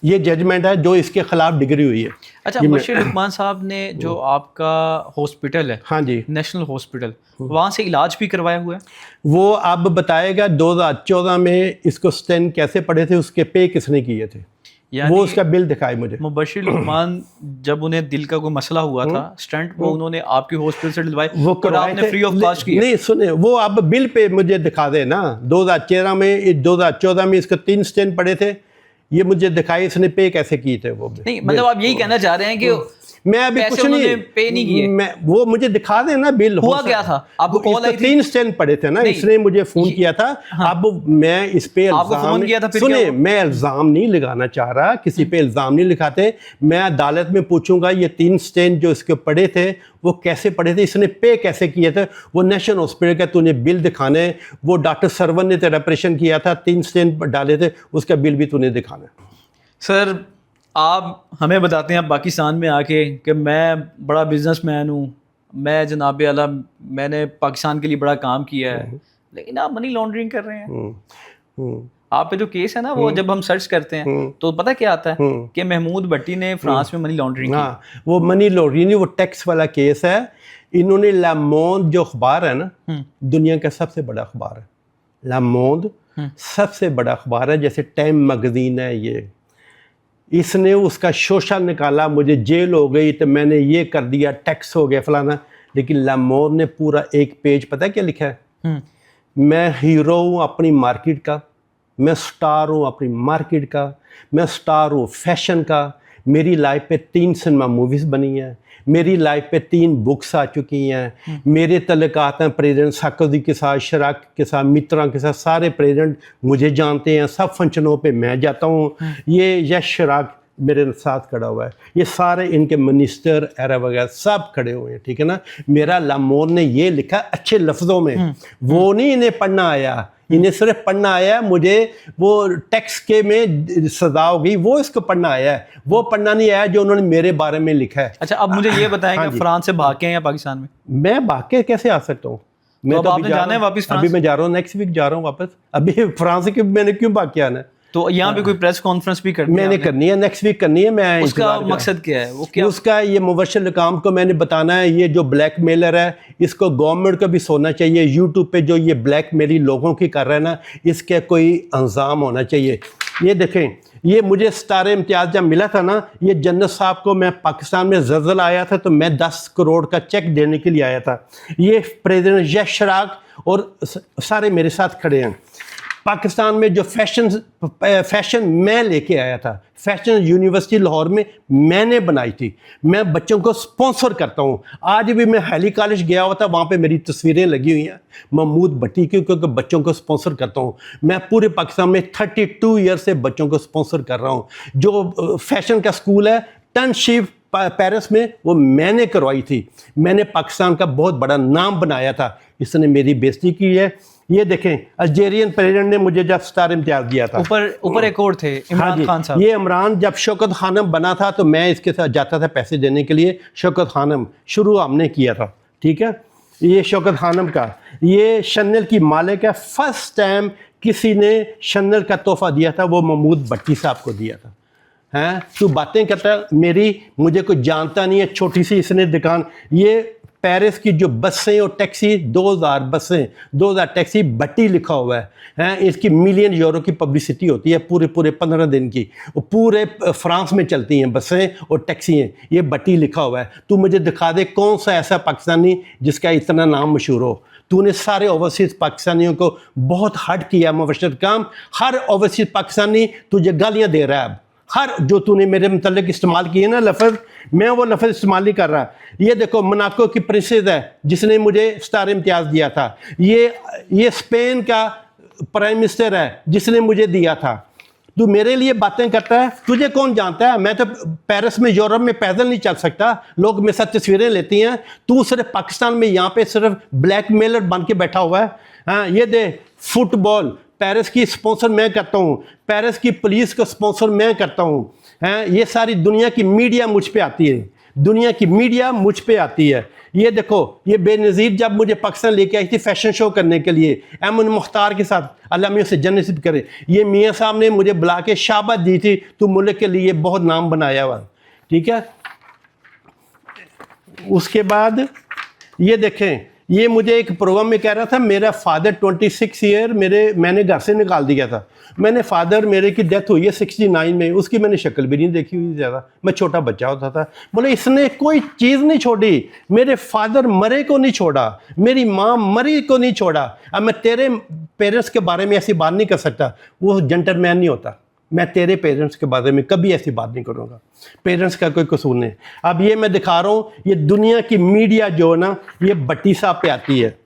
ये जजमेंट है जो इसके खिलाफ डिग्री हुई है। अच्छा, मुबशिर लुकमान साहब ने जो आपका हॉस्पिटल है, हाँ जी, नेशनल हॉस्पिटल, वहाँ से इलाज भी करवाया हुआ है? वो अब बताएगा 2014 में इसको स्टेंट कैसे पड़े थे, उसके पे किसने किए थे, वो उसका बिल दिखाए मुझे। मुबशिर लुकमान जब उन्हें दिल का कोई मसला हुआ था, स्टंट वो उन्होंने आपके हॉस्पिटल से दिलवाए, वो और आपने फ्री ऑफ कॉस्ट किया? नहीं सुने, वो अब बिल पे मुझे दिखा दे ना। 2014 में इसको 3 स्टेंट पड़े थे, ये मुझे दिखाई इसने पे कैसे किए थे वो। नहीं, मतलब आप यही कहना चाह रहे हैं कि मैं अभी कुछ नहीं पे नहीं किए? मैं वो मुझे दिखा देना बिल। हुआ क्या था? आपको कॉल आई थी? 3 स्टेंट पड़े थे ना, इसने मुझे फोन किया था। हाँ। अब मैं इस पे फोन किया था, फिर सुने, मैं इल्जाम नहीं लगाना चाह रहा, किसी पे इल्जाम नहीं लिखाते। मैं अदालत में पूछूंगा ये 3 स्टेंट जो इसके पड़े थे वो कैसे पड़े थे, इसने पे कैसे किए थे। वो नेशनल हॉस्पिटल का तूने बिल दिखाने, वो डॉक्टर सरवन ने तेरा ऑपरेशन किया था, 3 स्टेंट डाले थे, उसका बिल भी तूने दिखाना। सर, आप हमें बताते हैं आप पाकिस्तान में आके कि मैं बड़ा बिजनेसमैन हूँ, मैं जनाब आला मैंने पाकिस्तान के लिए बड़ा काम किया है, लेकिन आप मनी लॉन्ड्रिंग कर रहे हैं। आप पे जो केस है ना, वो जब हम सर्च करते हैं तो पता क्या आता है कि महमूद भट्टी ने फ्रांस में मनी लॉन्ड्रिंग की। हाँ, वो मनी लॉन्ड्रिंग, वो टैक्स वाला केस है। इन्होंने ला मोंड जो अखबार है ना, दुनिया का सबसे बड़ा अखबार है ला मोंड, सबसे बड़ा अखबार है, जैसे टाइम मैगजीन है ये। इसने उसका शोषा निकाला, मुझे जेल हो गई तो मैंने ये कर दिया, टैक्स हो गया फलाना। लेकिन ला मोंड ने पूरा एक पेज पता है क्या लिखा है? मैं हीरो हूँ अपनी मार्केट का, मैं स्टार हूँ अपनी मार्केट का, मैं स्टार हूँ फैशन का। मेरी लाइफ पे 3 सिनेमा मूवीज़ बनी हैं, मेरी लाइफ पे 3 बुक्स आ चुकी हैं, मेरे तल्लुकात हैं प्रेसिडेंट सार्कोजी के साथ, शिराक के साथ, मित्रा के साथ, सारे प्रेसिडेंट मुझे जानते हैं, सब फंक्शनों पे मैं जाता हूँ। ये यश शिराक मेरे साथ खड़ा हुआ है, ये सारे इनके मिनिस्टर एरा वगैरह सब खड़े हुए हैं, ठीक है ना। मेरा लामोर ने ये लिखा अच्छे लफ्ज़ों में, वो नहीं इन्हें पढ़ना आया, इन्हें सिर्फ पढ़ना आया मुझे वो टैक्स के में सजा हो गई, वो इसको पढ़ना आया है, वो पढ़ना नहीं आया जो उन्होंने मेरे बारे में लिखा है। अच्छा, अब मुझे ये बताएं कि फ्रांस से भाग के हैं या पाकिस्तान में? मैं भाग के कैसे आ सकता हूँ? मैं तो आपने जाना है वापस फ्रांस? अभी मैं जा रहा हूँ, नेक्स्ट वीक जा रहा हूँ वापस। अभी फ्रांस के मैंने क्यों भाग के आना है? तो यहाँ पे कोई प्रेस कॉन्फ्रेंस भी करनी है? मैंने करनी है, नेक्स्ट वीक करनी है। मैं उसका मकसद क्या है? वो क्या उसका ये मुबशिर लुकमान को मैंने बताना है, ये जो ब्लैकमेलर है इसको गवर्नमेंट को भी सोना चाहिए। यूट्यूब पे जो ये ब्लैकमेलिंग लोगों की कर रहा है ना, इसके कोई अंजाम होना चाहिए। ये देखें, ये मुझे सितारे इम्तियाज़ जब मिला था ना, ये जन्नत साहब को मैं पाकिस्तान में ज़लज़ला आया था तो मैं 10 करोड़ का चेक देने के लिए आया था। ये प्रेसिडेंट यश शिराक और सारे मेरे साथ खड़े हैं। पाकिस्तान में जो फैशन मैं लेके आया था, फैशन यूनिवर्सिटी लाहौर में मैंने बनाई थी। मैं बच्चों को स्पॉन्सर करता हूँ। आज भी मैं हैली कॉलेज गया हुआ था, वहाँ पे मेरी तस्वीरें लगी हुई हैं महमूद भट्टी की, क्योंकि बच्चों को स्पॉन्सर करता हूँ। मैं पूरे पाकिस्तान में 32 ईयर से बच्चों को स्पॉन्सर कर रहा हूँ। जो फैशन का स्कूल है टर्नशिप पेरिस में, वो मैंने करवाई थी। मैंने पाकिस्तान का बहुत बड़ा नाम बनाया था, इसने मेरी बेइज्जती की है। ये देखें, अल्जेरियन प्रेसिडेंट ने मुझे जब स्टार इम्तियाज दिया था। ऊपर एक और थे इमरान खान साहब। ये इमरान जब शौकत खानम बना था तो मैं इसके साथ जाता था पैसे देने के लिए। शौकत खानम शुरू हमने किया था, ठीक है। ये शौकत खानम का, ये शनल की मालिक है। फर्स्ट टाइम किसी ने शनल का तोहफा दिया था, वो महमूद भट्टी साहब को दिया था। हैं, तू बातें करता है मेरी, मुझे कोई जानता नहीं है, छोटी सी इसने दुकान। ये पेरिस की जो बसें और टैक्सी, 2000 बसें, 2000 टैक्सी, भट्टी लिखा हुआ है। हैं, इसकी मिलियन यूरो की पब्लिसिटी होती है पूरे 15 दिन की। वो पूरे फ्रांस में चलती हैं बसें और टैक्सियाँ, ये भट्टी लिखा हुआ है। तू मुझे दिखा दे कौन सा ऐसा पाकिस्तानी जिसका इतना नाम मशहूर हो। तूने सारे ओवरसीज़ पाकिस्तानियों को बहुत हर्ट किया मुबश्शिर काम। हर ओवरसीज़ पाकिस्तानी तुझे गालियाँ दे रहा है अब। हर जो तूने मेरे मतलब इस्तेमाल किए ना लफ्ज़, मैं वो लफ्ज़ इस्तेमाल नहीं कर रहा। ये देखो मोनाको की प्रिंसेस है जिसने मुझे स्टार इम्तियाज़ दिया था। ये स्पेन का प्राइम मिनिस्टर है जिसने मुझे दिया था। तू मेरे लिए बातें करता है, तुझे कौन जानता है? मैं तो पेरिस में, यूरोप में पैदल नहीं चल सकता, लोग मेरे साथ तस्वीरें लेती हैं। तू सिर्फ पाकिस्तान में यहाँ पे सिर्फ ब्लैकमेलर बन के बैठा हुआ है। हाँ, ये दे फुटबॉल, पेरिस की स्पॉन्सर मैं करता हूँ, पेरिस की पुलिस को स्पॉन्सर मैं करता हूँ। हैं, ये सारी दुनिया की मीडिया मुझ पे आती है, दुनिया की मीडिया मुझ पे आती है। ये देखो, ये बेनज़ीर जब मुझे पाकिस्तान लेके आई थी फैशन शो करने के लिए अमन मुख्तार के साथ, अल्लाह में उसे जन्नत नसीब करे, ये मियाँ साहब ने मुझे बुला के शाबाश दी थी, तू मुल्क के लिए बहुत नाम बनाया हुआ। ठीक है, उसके बाद ये देखें, ये मुझे एक प्रोग्राम में कह रहा था मेरा फादर 26 ईयर मैंने घर से निकाल दिया था। मैंने फादर मेरे की डेथ हुई है 69 में, उसकी मैंने शक्ल भी नहीं देखी हुई ज़्यादा, मैं छोटा बच्चा होता था। बोले इसने कोई चीज़ नहीं छोड़ी, मेरे फादर मरे को नहीं छोड़ा, मेरी माँ मरी को नहीं छोड़ा। अब मैं तेरे पेरेंट्स के बारे में ऐसी बात नहीं कर सकता, वो जेंटलमैन नहीं होता। मैं तेरे पेरेंट्स के बारे में कभी ऐसी बात नहीं करूँगा, पेरेंट्स का कोई कसूर नहीं। अब ये मैं दिखा रहा हूँ, ये दुनिया की मीडिया जो है ना, ये भट्टी साहब पे आती है।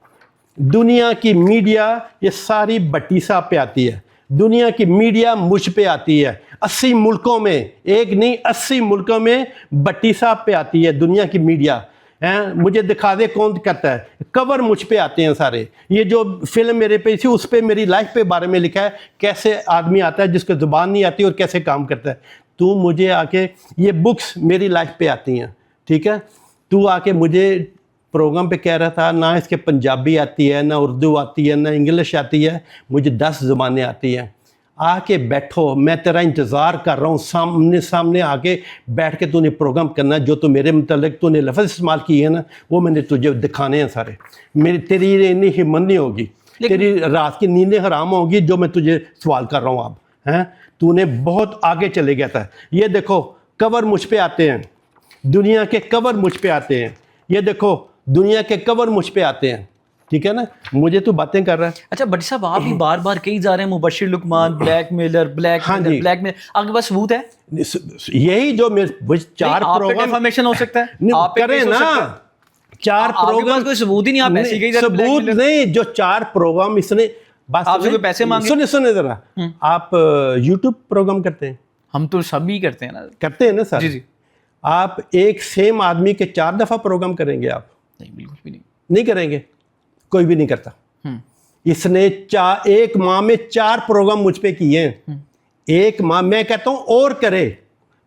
दुनिया की मीडिया ये सारी भट्टी साहब पे आती है। दुनिया की मीडिया मुझ पे आती है। 80 मुल्कों में, एक नहीं 80 मुल्कों में भट्टी साहब पे आती है दुनिया की मीडिया। हैं, मुझे दिखा दे कौन करता है, कवर मुझ पे आते हैं सारे। ये जो फिल्म मेरे पे थी उस पर मेरी लाइफ पे बारे में लिखा है, कैसे आदमी आता है जिसको ज़ुबान नहीं आती और कैसे काम करता है। तू मुझे आके, ये बुक्स मेरी लाइफ पे आती हैं, ठीक है। तू आके मुझे प्रोग्राम पे कह रहा था ना इसके पंजाबी आती है, ना उर्दू आती है, ना इंग्लिश आती है, मुझे 10 ज़ुबानें आती हैं। आके बैठो, मैं तेरा इंतज़ार कर रहा हूँ, सामने आके बैठ के तूने प्रोग्राम करना है। जो तू मेरे मतलब तूने लफ्ज़ इस्तेमाल किए हैं ना, वो मैंने तुझे दिखाने हैं सारे। तेरी इतनी हिम्मत नहीं होगी, तेरी रात की नींदें हराम होगी जो मैं तुझे सवाल कर रहा हूँ अब। हैं, तूने बहुत आगे चले गया था। ये देखो कवर मुझ पे आते हैं, दुनिया के कवर मुझ पे आते हैं। ये देखो दुनिया के कवर मुझ पे आते हैं, ठीक है ना। मुझे तो बातें कर रहा है। अच्छा भट्टी साहब, आप ही बार बार कही जा रहे हैं मुबश्शिर लुकमान ब्लैकमेलर, ब्लैकमेलर, आपके पास सबूत है? यही जो मेरे 4 प्रोग्राम इन्फॉर्मेशन हो सकता है, आप करें ना, 4 प्रोग्राम, कोई सबूत ही नहीं, आप ऐसे ही कही जा रहे हैं। सबूत नहीं, जो 4 प्रोग्राम इसने, बात आपसे कोई पैसे मांगे? सुने जरा, आप यूट्यूब प्रोग्राम करते हैं? हम तो सभी करते हैं ना। करते हैं ना सर? जी जी। आप एक सेम आदमी के 4 दफा प्रोग्राम करेंगे? आप नहीं, बिल्कुल भी नहीं। नहीं करेंगे, कोई भी नहीं करता। इसने एक माह में 4 प्रोग्राम मुझ पे किए हैं। एक माह, मैं कहता हूं और करे,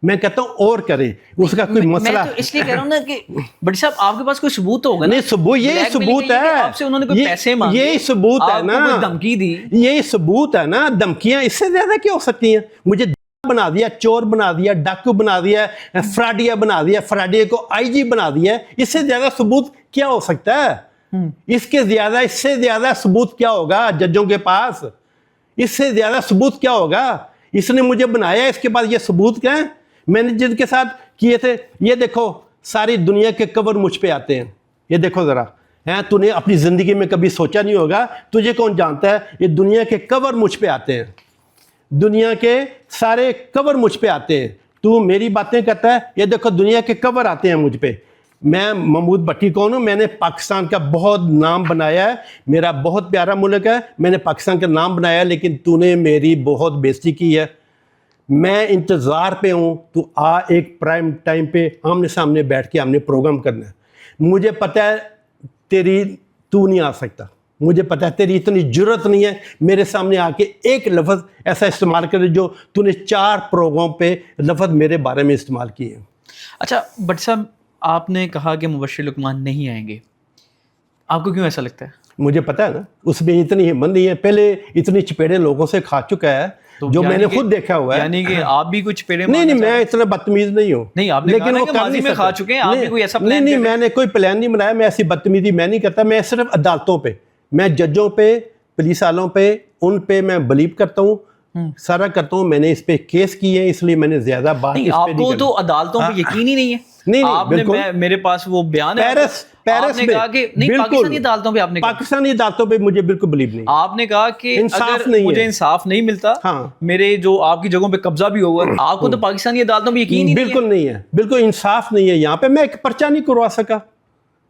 मैं कहता हूं और करे, उसका कोई मसला। मैं तो इसलिए कह रहा हूं ना कि भट्टी साहब आपके पास कोई सबूत तो होगा ना। नहीं, सबूत, यही सबूत है, आपसे उन्होंने कोई पैसे मांगे, यही सबूत है ना, कोई धमकी दी, यही सबूत है ना। धमकियां इससे ज्यादा क्या हो सकती हैं? मुझे बना दिया, चोर बना दिया, डाकू बना दिया, फ्राडिया बना दिया, फ्राडिया को आईजी बना दिया, इससे ज्यादा सबूत क्या हो सकता है? इससे ज्यादा सबूत क्या होगा जजों के पास? इससे ज्यादा सबूत क्या होगा? इसने मुझे बनाया, इसके बाद ये सबूत क्या है? मैंने जिनके साथ किए थे, ये देखो सारी दुनिया के कवर मुझ पे आते हैं। ये देखो जरा, हैं, तूने अपनी जिंदगी में कभी सोचा नहीं होगा, तुझे कौन जानता है? ये दुनिया के कवर मुझ पे आते हैं, दुनिया के सारे कवर मुझ पे आते हैं। तू मेरी बातें करता है, ये देखो दुनिया के कवर आते हैं मुझ पे। मैं महमूद भट्टी कौन हूँ? मैंने पाकिस्तान का बहुत नाम बनाया है, मेरा बहुत प्यारा मुल्क है, मैंने पाकिस्तान का नाम बनाया है, लेकिन तूने मेरी बहुत बेइज्जती की है। मैं इंतज़ार पे हूँ, तू आ एक प्राइम टाइम पे आमने सामने बैठ के हमने प्रोग्राम करना है। मुझे पता है तू नहीं आ सकता, मुझे पता है तेरी इतनी जुर्रत नहीं है मेरे सामने आके एक लफ्ज़ ऐसा इस्तेमाल करे जो तूने 4 प्रोग्राम पे लफ्ज़ मेरे बारे में इस्तेमाल किए। अच्छा भट्टी साहब, आपने कहा कि मुबश्शिर लुकमान नहीं आएंगे, आपको क्यों ऐसा लगता है? मुझे पता है ना, उसमें इतनी हिम्मत नहीं है, पहले इतनी चपेड़े लोगों से खा चुका है, तो जो यानी मैंने कि- खुद देखा हुआ है। यानी कि आप भी कुछ पेड़े नहीं मारना मैं इतना बदतमीज नहीं हूँ। नहीं, आपने लेकिन कहा ना वो कि कर माजी नहीं में खा सकता। चुके हैं, आप भी कोई ऐसा प्लान नहीं कर रहे मैंने कोई प्लान नहीं बनाया, मैं ऐसी बदतमीजी मैं नहीं करता। मैं सिर्फ अदालतों पे, मैं जजों पे, पुलिस वालों पे, उन पे मैं बिलीव करता हूँ, सारा करता हूँ। मैंने इस पे केस किए हैं, इसलिए मैंने ज्यादा बात नहीं, इस पे नहीं आपको करी। तो अदालतों पे यकीन ही नहीं है। नहीं, आपने बिल्कुल। मेरे पास वो बयान है पेरिस आपने में कहा कि नहीं, बिल्कुल। पाकिस्तानी अदालतों पे आपने कहा, पाकिस्तानी अदालतों पे मुझे बिल्कुल बिलीव नहीं। आपने कहा कि इंसाफ अगर नहीं मुझे है। इंसाफ नहीं मिलता, हाँ। मेरे जो आपकी जगहों पे कब्जा भी होगा, आपको तो पाकिस्तानी अदालतों में यकीन ही नहीं है। बिल्कुल नहीं है, बिल्कुल इंसाफ नहीं है। यहाँ पे मैं एक पर्चा नहीं करवा सका।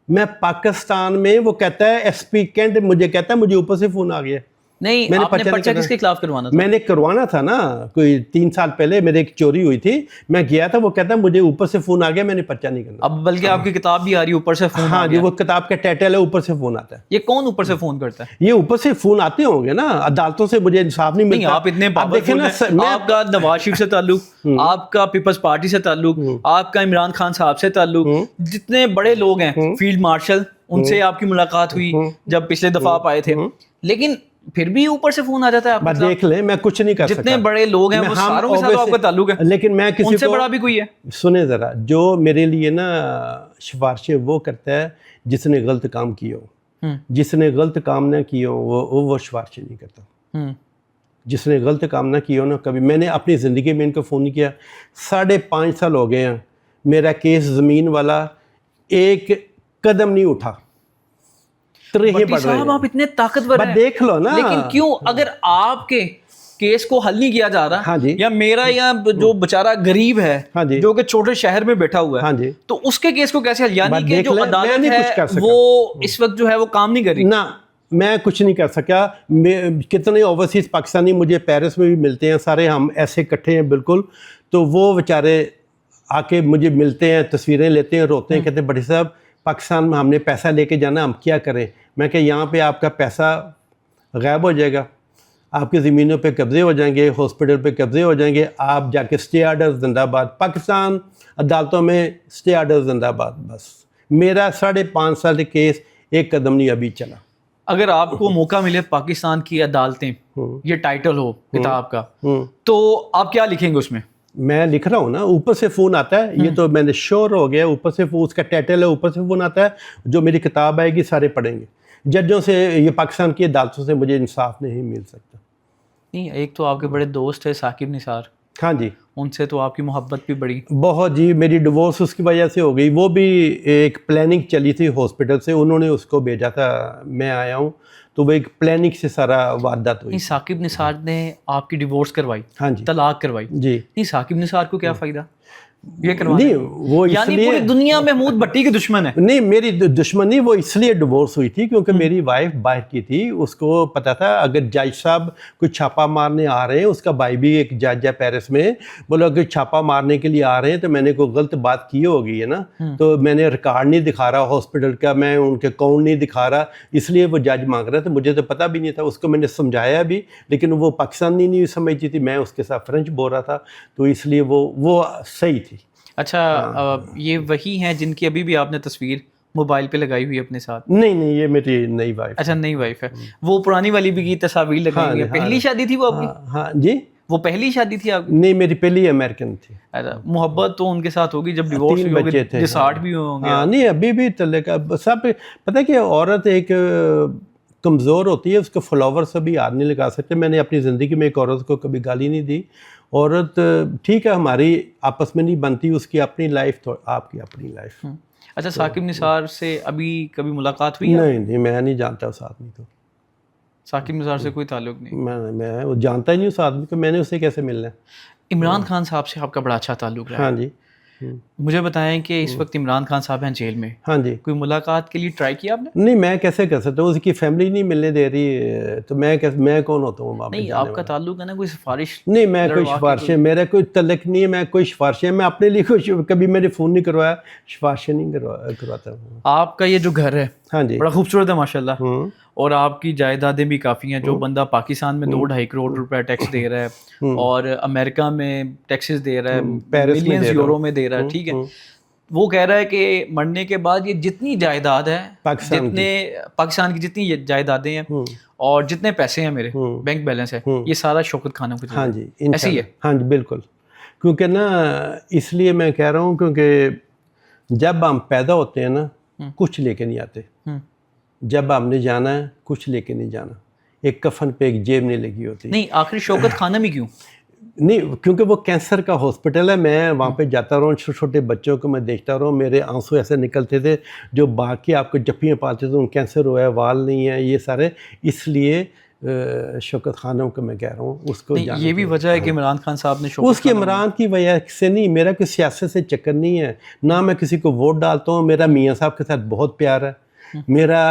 मैं पाकिस्तान में, वो कहता है एसपी कैंट, मुझे कहता है मुझे ऊपर से फोन आ गया। नहीं, मैंने आपने पर्चा पर्चा नहीं किसके खिलाफ करवाना था? मैंने करवाना था ना, कोई 3 साल पहले मेरे एक चोरी हुई थी, मैं गया था, वो कहता है मुझे ऊपर से फोन आ गया, मैंने पर्चा नहीं करना। अब बल्कि आपकी किताब भी आ रही है, ऊपर से फोन आ हाँ जी, गया। वो किताब का टाइटल है ऊपर से फोन आता है। ये कौन ऊपर से फोन करता है? ये ऊपर से फोन आते होंगे ना, अदालतों से मुझे इंसाफ नहीं नहीं, मिलता। आप इतने देखें पावरफुल ना हैं। आपका नवाज शरीफ से ताल्लुक, आपका पीपल्स पार्टी से ताल्लुक, आपका इमरान खान साहब से ताल्लुक, जितने बड़े लोग हैं, फील्ड मार्शल, उनसे आपकी मुलाकात हुई जब पिछले दफा आप आए थे, लेकिन फिर भी ऊपर से फोन आ जाता है आपके मैं खिलाफ। देख ले, मैं कुछ नहीं कर सकता। जितने बड़े लोग हैं, मैं- वो हम सारों के साथ obviously- आपका ताल्लुक है, लेकिन मैं किसी उनसे को, बड़ा भी कोई है? सुने जरा, जो मेरे लिए ना सिफारिशें वो करता है जिसने गलत काम किया हो। जिसने गलत काम ना किया हो वो सिफारिशें नहीं करता। जिसने गलत काम ना किया हो ना, कभी मैंने अपनी ज़िंदगी में इनको फ़ोन नहीं किया। 5.5 साल हो गए हैं, मेरा केस ज़मीन वाला एक कदम नहीं उठा। भट्टी साहब, आप इतने ताकतवर हैं, देख लो ना। लेकिन क्यों, अगर आपके केस को हल नहीं किया जा रहा, हाँ जी, या मेरा या जो बेचारा गरीब है, हाँ जी, जो कि छोटे शहर में बैठा हुआ है, हाँ जी, तो उसके केस को कैसे हल, यानी कि जो अदालत नहीं है कुछ कर सका। वो इस वक्त जो है वो काम नहीं कर रही ना, मैं कुछ नहीं कर सका। कितने ओवरसीज पाकिस्तानी मुझे पेरिस में भी मिलते हैं, सारे हम ऐसे इकट्ठे हैं बिल्कुल, तो वो बेचारे आके मुझे मिलते हैं, तस्वीरें लेते हैं, रोते हैं, कहते हैं बड़ी साहब पाकिस्तान में हमने पैसा लेके जाना, हम क्या करें। मैं कह, यहाँ पे आपका पैसा गायब हो जाएगा, आपकी ज़मीनों पे कब्ज़े हो जाएंगे, हॉस्पिटल पे कब्ज़े हो जाएंगे, आप जाके स्टे आर्डर जिंदाबाद, पाकिस्तान अदालतों में स्टे आर्डर जिंदाबाद। बस मेरा 5.5 साल केस एक कदम नहीं अभी चला। अगर आपको मौका मिले पाकिस्तान की अदालतें, ये टाइटल हो किताब का, तो आप क्या लिखेंगे उसमें? मैं लिख रहा हूँ ना, ऊपर से फ़ोन आता है, ये तो मैंने श्योर हो गया, ऊपर से उसका टाइटल है, ऊपर से फ़ोन आता है, जो मेरी किताब आएगी सारे पढ़ेंगे। जजों से, ये पाकिस्तान की अदालतों से मुझे इंसाफ नहीं मिल सकता। नहीं, एक तो आपके बड़े दोस्त है साकिब निसार, हाँ जी, उनसे तो आपकी मोहब्बत भी बड़ी बहुत जी। मेरी डिवोर्स उसकी वजह से हो गई, वो भी एक प्लानिंग चली थी हॉस्पिटल से, उन्होंने उसको भेजा था, मैं आया हूँ, तो वो एक प्लानिंग से सारा वारदात हुई। नहीं, साकिब निसार ने आपकी डिवोर्स करवाई, हाँ जी, तलाक करवाई जी। नहीं, साकिब निसार को क्या फ़ायदा ये करवाने नहीं, में? वो यानी इसलिए, पूरी दुनिया महमूद भट्टी के दुश्मन है। नहीं मेरी दुश्मन नहीं, वो इसलिए डिवोर्स हुई थी क्योंकि मेरी वाइफ बाहर की थी, उसको पता था अगर जज साहब कोई छापा मारने आ रहे हैं, उसका भाई भी एक जज है पेरिस में, बोला अगर छापा मारने के लिए आ रहे हैं तो मैंने कोई गलत बात की होगी है ना, तो मैंने रिकॉर्ड नहीं दिखा रहा हॉस्पिटल का, मैं उनके अकाउंट नहीं दिखा रहा, इसलिए वो जज मांग रहा था। मुझे तो पता भी नहीं था, उसको मैंने समझाया भी, लेकिन वो पाकिस्तानी नहीं समझती थी, मैं उसके साथ फ्रेंच बोल रहा था, तो इसलिए वो सही थी। अच्छा, ये वही हैं जिनकी अभी भी आपने तस्वीर मोबाइल पे लगाई हुई है अपने साथ? नहीं, ये मेरी नई वाइफ। अच्छा, नई वाइफ है। वो पुरानी वाली भी की तस्वीर लगाई हुई है। पहली शादी थी वो आपकी? हाँ जी, वो पहहली शादी थी आपकी? नहीं, मेरी पहली अमेरिकन थी। अच्छा, मोहब्बत तो उनके साथ होगी जब डिवोर्स हुई होगी, डिसार्ट भी होंगे। हाँ, नहीं अभी भी तलाक सब, पता है कि औरत एक कमज़ोर होती है, उसको फॉलोवर से भी हाथ नहीं लगा सकते। मैंने अपनी ज़िंदगी में एक औरत को कभी गाली नहीं दी। औरत ठीक है, हमारी आपस में नहीं बनती, उसकी अपनी लाइफ तो आपकी अपनी लाइफ। अच्छा, साकिब निसार से अभी कभी मुलाकात हुई? नहीं, मैं नहीं जानता उस आदमी को। साकिब निसार से कोई ताल्लुक नहीं? मैं वो जानता ही नहीं उस आदमी को, मैंने उससे कैसे मिलना है। इमरान खान साहब से आपका बड़ा अच्छा ताल्लुक रहा है। हाँ जी। मुझे बताएं कि इस वक्त इमरान खान साहब हैं जेल में। हाँ जी। कोई मुलाकात के लिए ट्राई किया आपने? नहीं, मैं कैसे कर सकता हूँ, उसकी फैमिली नहीं मिलने दे रही, तो मैं कौन होता हूँ? नहीं, आपका ताल्लुक है ना, कोई सिफारिश? नहीं, मैं कोई सिफारिशें, मेरा कोई तल्लुक नहीं है, मैं कोई सिफारिशें, मैं अपने लिए कभी मैंने फ़ोन नहीं करवाया, सिफारिशें नहीं करवाता हूँ। आपका ये जो घर है, हाँ जी, बड़ा खूबसूरत है माशाल्लाह, और आपकी जायदादें भी काफ़ी हैं। जो बंदा पाकिस्तान में 2-2.5 करोड़ रुपए टैक्स दे रहा है और अमेरिका में टैक्सेस दे रहा है, मिलियंस यूरो में दे रहा है, ठीक है, वो कह रहा है कि मरने के बाद ये जितनी जायदाद है, पाकिस्तान की जितनी जायदादें हैं और जितने पैसे हैं मेरे बैंक बैलेंस है, ये सारा शौकत खानों को। हाँ जी, ऐसी है। हाँ जी बिल्कुल, क्योंकि ना इसलिए मैं कह रहा हूँ क्योंकि जब हम पैदा होते हैं ना कुछ लेके नहीं आते, जब हमने जाना है कुछ लेके नहीं जाना, एक कफन पे एक जेब नहीं लगी होती। नहीं, आखिर शौकत खाना में क्यों नहीं, क्योंकि वो कैंसर का हॉस्पिटल है। मैं वहाँ पे जाता रहा हूँ, छोटे छोटे बच्चों को मैं देखता रहा हूँ, मेरे आंसू ऐसे निकलते थे जो बाकी आपको जप्पियाँ पालते थे, उन कैंसर हुआ है, वाल नहीं है, ये सारे। इसलिए शौकत खानों को मैं कह रहा हूँ उसको ये भी वजह है कि इमरान खान साहब ने उसकी इमरान की वजह से नहीं, मेरा कोई सियासत से चक्कर नहीं है, ना मैं किसी को वोट डालता हूँ। मेरा मियाँ साहब के साथ बहुत प्यार है, मेरा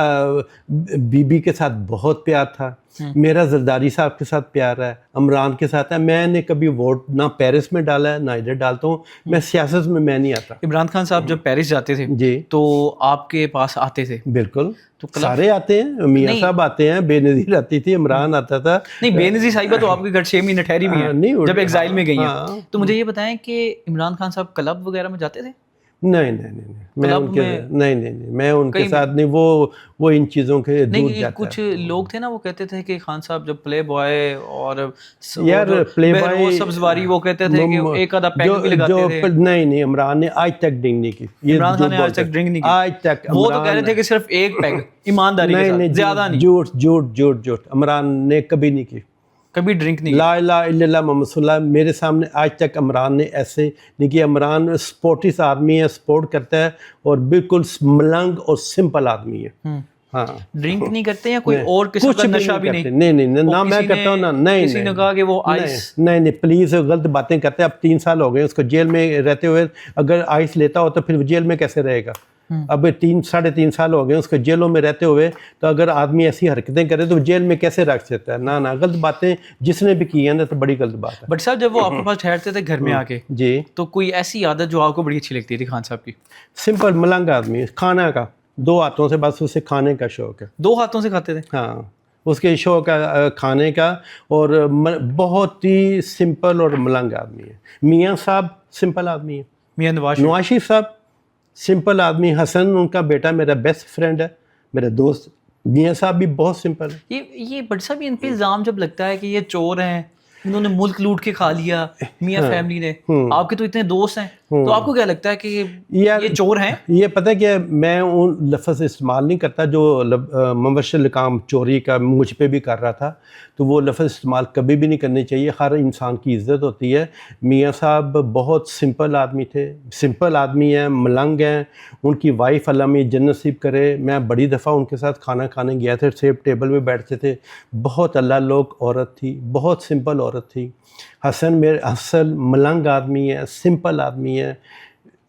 बीबी के साथ बहुत प्यार था, मेरा जरदारी साहब के साथ प्यार है, इमरान के साथ है। मैंने कभी वोट ना पेरिस में डाला है ना इधर डालता हूँ, मैं सियासत में मैं नहीं आता। इमरान खान साहब जब पेरिस जाते थे जी तो आपके पास आते थे? बिल्कुल, तो सारे आते हैं, मियाँ साहब आते हैं, बेनज़ीर आती थी, इमरान आता था। नहीं, बेनज़ीर साहिबा तो आपके घर 6 महीने ठहरी भी हैं जब एग्जाइल में गई हैं। तो मुझे ये बताएं कि इमरान खान साहब क्लब वगैरह में जाते थे? नहीं, मैं उनके साथ नहीं, वो इन चीज़ों के दूर जाता है। कुछ लोग थे ना, वो कहते थे कि खान साहब जब प्ले बॉय और यार प्ले बॉय सब्जवारी, वो कहते थे कि एक आधा पैग भी लगाते थे। नहीं, इमरान ने आज तक ड्रिंक नहीं की। इमरान खान ने आज तक ड्रिंक नहीं की, आज तक। वो तो कह रहे थे कि सिर्फ एक पैग, ईमानदारी के साथ, ज्यादा नहीं। झूठ इमरान ने कभी नहीं की, कभी ड्रिंक नहीं। ला इलाहा इल्लल्लाह मुहम्मद सल्लल्लाहु अलैहि वसल्लम, मेरे सामने आज तक इमरान ने ऐसे नहीं किया। इमरान स्पोर्टिस आदमी है, सपोर्ट करता है और बिल्कुल मलंग और सिंपल आदमी है। हाँ, ड्रिंक नहीं करते हैं, कोई और किस्म का नशा भी नहीं? नहीं, ना मैं करता हूँ ना। नहीं, किसी ने कहा कि वो आइस, नहीं प्लीज, गलत बातें करते हैं। अब 3 साल हो गए उसको जेल में रहते हुए, अगर आइस लेता हो तो फिर जेल में कैसे रहेगा? अब 3-3.5 साल हो गए उसको जेलों में रहते हुए, तो अगर आदमी ऐसी हरकतें करे तो जेल में कैसे रख सकता है? ना, गलत बातें जिसने भी की है ना, तो बड़ी गलत बात है। बट साहब, जब वो आपके पास ठहरते थे घर में आके जी, तो कोई ऐसी आदत जो आपको बड़ी अच्छी लगती थी खान साहब की? सिंपल मलंग आदमी, खाना का 2 हाथों से, बस उसे खाने का शौक है। 2 हाथों से खाते थे? हाँ, उसके शौक है खाने का, और बहुत ही सिंपल और मलंग आदमी है। मियाँ साहब सिंपल आदमी है, मियाँ नवाशी साहब सिंपल आदमी। हसन उनका बेटा मेरा बेस्ट फ्रेंड है, मेरा दोस्त। मियाँ साहब भी बहुत सिंपल है। ये बट साहब, इन पे इल्ज़ाम जब लगता है कि ये चोर हैं, इन्होंने मुल्क लूट के खा लिया मियाँ फैमिली ने, आपके तो इतने दोस्त हैं, तो आपको क्या लगता है कि ये चोर हैं? ये पता है कि मैं उन लफ्ज़ इस्तेमाल नहीं करता जो मुबश्शिर काम चोरी का मुझ पे भी कर रहा था, तो वो लफ्ज़ इस्तेमाल कभी भी नहीं करने चाहिए। हर इंसान की इज़्ज़त होती है। मियाँ साहब बहुत सिंपल आदमी थे, सिंपल आदमी हैं, मलंग हैं। उनकी वाइफ अल्लाह में जन्नत नसीब करे, मैं बड़ी दफ़ा उनके साथ खाना खाने गया था, सेब टेबल पे बैठते थे। बहुत अल्लाह लोग औरत थी, बहुत सिंपल औरत थी। हसन मेरे असल मलंग आदमी है, सिंपल आदमी है।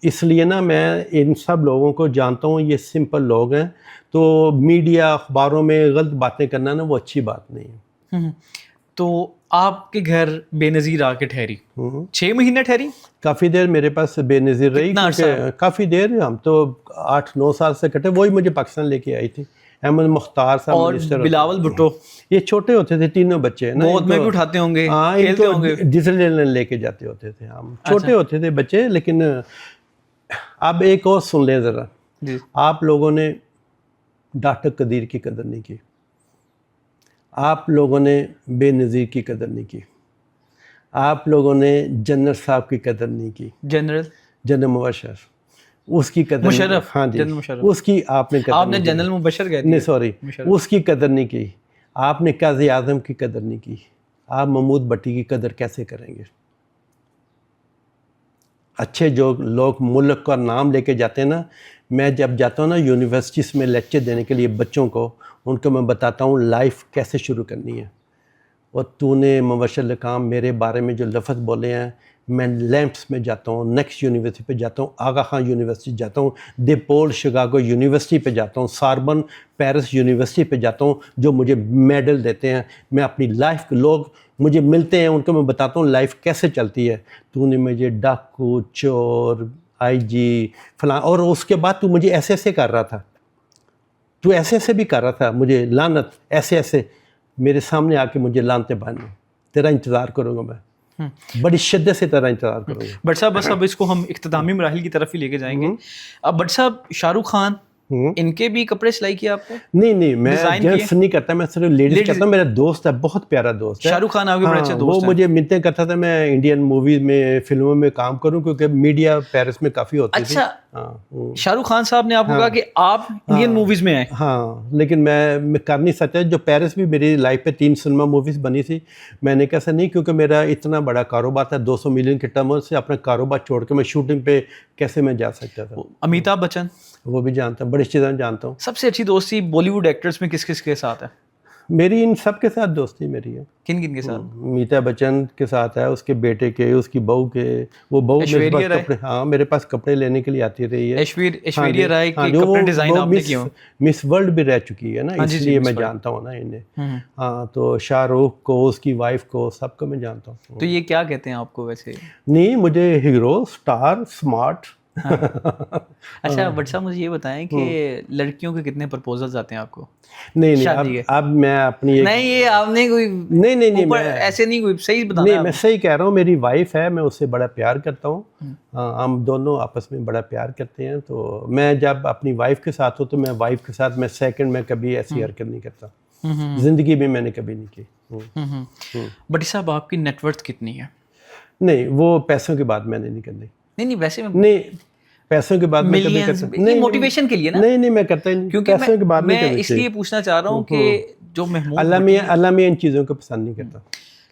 इसलिए ना मैं इन सब लोगों को जानता हूँ, ये सिंपल लोग हैं। तो मीडिया अखबारों में गलत बातें करना ना, वो अच्छी बात नहीं है। तो आपके घर बेनज़ीर आके ठहरी 6 महीने ठहरी? काफ़ी देर मेरे पास बेनज़ीर रही, काफ़ी देर। हम तो 8-9 साल से कटे। वही मुझे पाकिस्तान लेके आई थी, अहमद मुख्तार साहब। और बिलावल भुट्टो, ये छोटे होते थे, तीनों बच्चे ना, बहुत में भी उठाते होंगे, हाँ, खेलते होंगे, डिज्नीलैंड लेके जाते होते थे हम। छोटे होते थे बच्चे। लेकिन अब एक और सुन ले ज़रा, आप लोगों ने डॉक्टर कदीर की कदर नहीं की, आप लोगों ने बेनज़ीर की कदर नहीं की, आप लोगों ने जनरल साहब की कदर नहीं की, जनरल मुबशर, उसकी कदर, मुशर्रफ, हाँ जी, उसकी आपने जनरल मुबशर कहते हैं, नहीं सॉरी, उसकी कदर नहीं की। आपने काज़ी आज़म की कदर नहीं की। आप महमूद भट्टी की कदर कैसे करेंगे? अच्छे जो लोग मुल्क का नाम लेके जाते हैं ना, मैं जब जाता हूँ ना यूनिवर्सिटीज़ में लेक्चर देने के लिए बच्चों को, उनको मैं बताता हूँ लाइफ कैसे शुरू करनी है। और तूने मुबश्शिर काम मेरे बारे में जो लफ्ज़ बोले हैं, मैं लैंप्स में जाता हूँ, नेक्स्ट यूनिवर्सिटी पे जाता हूँ, आगा खान यूनिवर्सिटी जाता हूँ, डिपोल शिकागो यूनिवर्सिटी पे जाता हूँ, सार्बन पेरिस यूनिवर्सिटी पे जाता हूँ, जो मुझे मेडल देते हैं। मैं अपनी लाइफ, लोग मुझे मिलते हैं, उनको मैं बताता हूँ लाइफ कैसे चलती है। तूने मुझे डाकू, चोर, आईजी फलां, और उसके बाद तू मुझे ऐसे ऐसे कर रहा था, तू ऐसे ऐसे भी कर रहा था, मुझे लानत ऐसे ऐसे मेरे सामने आके मुझे लानते बांधे, तेरा इंतज़ार करूँगा मैं। बड़ी शिद्दत से तरह इंतजार करूँगा। बट साहब बस अब इसको हम इख्तितामी मराहिल की तरफ ही लेके जाएंगे। अब बट साहब शाहरुख खान, इनके भी कपड़े सिलाई किए आपने? नहीं मैं डिजाइन जेंट्स नहीं करता, मैं सिर्फ लेडीज करता हूँ। मेरा दोस्त है, बहुत प्यारा दोस्त है शाहरुख खान, आपके बड़े अच्छे दोस्त वो हैं। मुझे मिलते करता था मैं इंडियन मूवीज में, फिल्मों में काम करूँ, क्योंकि मीडिया पेरिस में काफ़ी होती थी। अच्छा, शाहरुख खान साहब ने आपको कहा कि आप इंडियन मूवीज में आए? हाँ, लेकिन मैं कर नहीं सकता। जो पेरिस भी मेरी लाइफ पे 3 सिनेमा मूवीज बनी थी, मैंने कैसा नहीं, क्योंकि मेरा इतना बड़ा कारोबार था, 200 मिलियन के टर्नओवर से अपना कारोबार छोड़ के मैं शूटिंग पे कैसे मैं जा सकता था। अमिताभ बच्चन, वो भी जानता हूँ, बड़ी चीज़ें जानता हूँ। सबसे अच्छी दोस्ती बॉलीवुड एक्टर्स में किस किस के साथ है? मेरी इन सब के साथ दोस्ती मेरी है। किन किन के साथ? अमिताभ बच्चन के साथ है, उसके बेटे के, उसकी बहू के। वो बहू मेरे पास कपड़े, हाँ, मेरे पास कपड़े लेने के लिए आती रही है। ऐश्वर्या राय के कपड़े डिजाइन आपने किए हो? मिस वर्ल्ड भी रह चुकी है ना, इसलिए मैं जानता हूँ ना इन्हें। हाँ, तो शाहरुख को, उसकी वाइफ को, सबको मैं जानता हूँ। तो ये क्या कहते हैं आपको वैसे? नहीं, मुझे हीरो, स्टार, स्मार्ट। अच्छा, बट साहब मुझे ये बताएं कि लड़कियों के कितने प्रपोजल्स आते हैं आपको? नहीं, अब मैं अपनी नहीं, ये आपने कोई नहीं मैं ऐसे नहीं, कोई सही बताना। नहीं, मैं सही कह रहा हूँ। मेरी वाइफ है, मैं उससे बड़ा प्यार करता हूँ। हम दोनों आपस में बड़ा प्यार करते हैं। तो मैं जब अपनी वाइफ के साथ हूँ तो मैं वाइफ के साथ मैं सेकंड में कभी ऐसी हरकत नहीं करता। जिंदगी में मैंने कभी नहीं की। बट साहब आपकी नेटवर्थ कितनी है? नहीं, वो पैसों की बात मैंने नहीं करनी। नहीं वैसे नहीं, पैसों की बात मैं कभी करता नहीं, मोटिवेशन के लिए ना। नहीं मैं करता ही नहीं, क्योंकि पैसों की बात नहीं करनी। मैं इसलिए पूछना चाह रहा हूँ कि जो महमूद अल्लाह मियां इन चीज़ों को पसंद नहीं करता।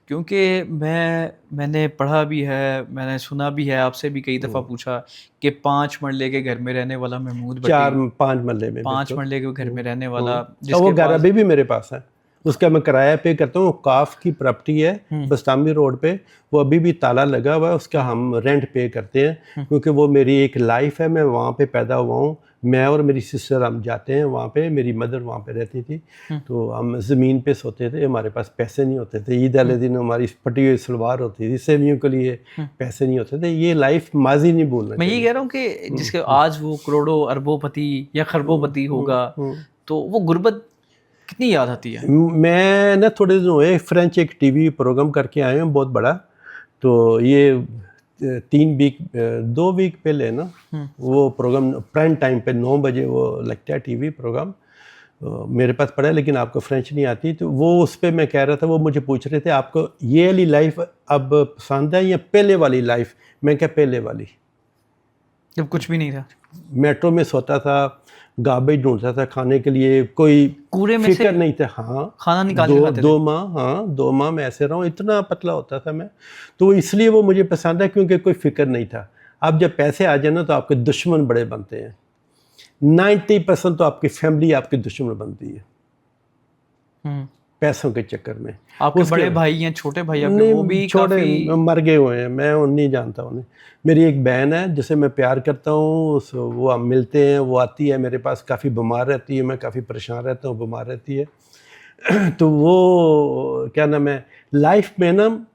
क्योंकि मैंने पढ़ा भी है, मैंने सुना भी है, आपसे भी कई दफ़ा पूछा कि 5 मरले के घर में रहने वाला महमूद भट्टी, 4-5 मरले में, 5 मरले के घर में रहने वाला, वो घर अभी भी मेरे पास है। उसका मैं किराया पे करता हूँ। काफ की प्रॉपर्टी है बस्तामी रोड पे, वो अभी भी ताला लगा हुआ है। उसका हम रेंट पे करते हैं, क्योंकि वो मेरी एक लाइफ है। मैं वहाँ पे पैदा हुआ हूँ। मैं और मेरी सिस्टर हम जाते हैं वहाँ पे। मेरी मदर वहाँ पे रहती थी, तो हम ज़मीन पे सोते थे। हमारे पास पैसे नहीं होते थे। ईद वाले दिन हमारी फटी हुई सलवार होती थी, सेवियों के लिए पैसे नहीं होते थे। ये लाइफ माजी नहीं भूलना। मैं ये कह रहा हूँ कि जिसके आज वो करोड़ों अरबोपति या खरबोपति होगा, तो वो गुर्बत कितनी याद आती है? मैं ना थोड़े दिन हुए फ्रेंच एक टीवी प्रोग्राम करके आए हैं बहुत बड़ा। तो ये 2 वीक पहले ना वो प्रोग्राम प्राइम टाइम पे 9 बजे वो लगता है टीवी प्रोग्राम। मेरे पास पड़ा है, लेकिन आपको फ्रेंच नहीं आती। तो वो उस पर मैं कह रहा था, वो मुझे पूछ रहे थे आपको ये वाली लाइफ अब पसंद है या पहले वाली लाइफ? मैं क्या पहले वाली। जब कुछ भी नहीं था, मेट्रो में सोता था, गार्बेज ढूंढता था खाने के लिए, कोई कूड़े में फिक्र नहीं था। हाँ, खाना निकाल के खाते थे। 2 माह, हाँ 2 माह मैं ऐसे रहा हूँ। इतना पतला होता था मैं, तो इसलिए वो मुझे पसंद है, क्योंकि कोई फिक्र नहीं था। अब जब पैसे आ जाए ना तो आपके दुश्मन बड़े बनते हैं। 90% तो आपकी फैमिली आपकी दुश्मन बनती है पैसों के चक्कर में। आपके बड़े भाई हैं, छोटे भाई आपके, वो भी छोटे काफी मर गए हुए हैं, मैं नहीं जानता उन्हें। मेरी एक बहन है जिसे मैं प्यार करता हूँ, वो हम मिलते हैं, वो आती है मेरे पास, काफ़ी बीमार रहती है, मैं काफ़ी परेशान रहता हूँ, बीमार रहती है। तो वो क्या नाम है, लाइफ में ना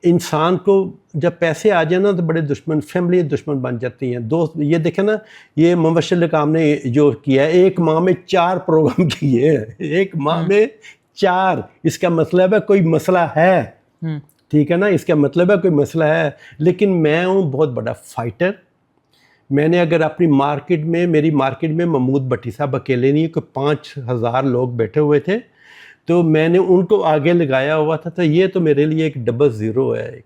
इंसान को जब पैसे आ जाए ना तो बड़े दुश्मन, फैमिली दुश्मन बन जाती हैं, दोस्त। ये देखें ना, ये मुबश्शिर काम ने जो किया है, 1 माह में 4 प्रोग्राम किए हैं। 1 माह में 4, इसका मतलब है कोई मसला है। ठीक है ना, इसका मतलब है कोई मसला है। लेकिन मैं हूँ बहुत बड़ा फाइटर। मैंने अगर अपनी मार्केट में, मेरी मार्केट में महमूद भट्टी साहब अकेले नहीं, कोई 5000 लोग बैठे हुए थे, तो मैंने उनको आगे लगाया हुआ था। तो ये तो मेरे लिए एक डबल ज़ीरो है,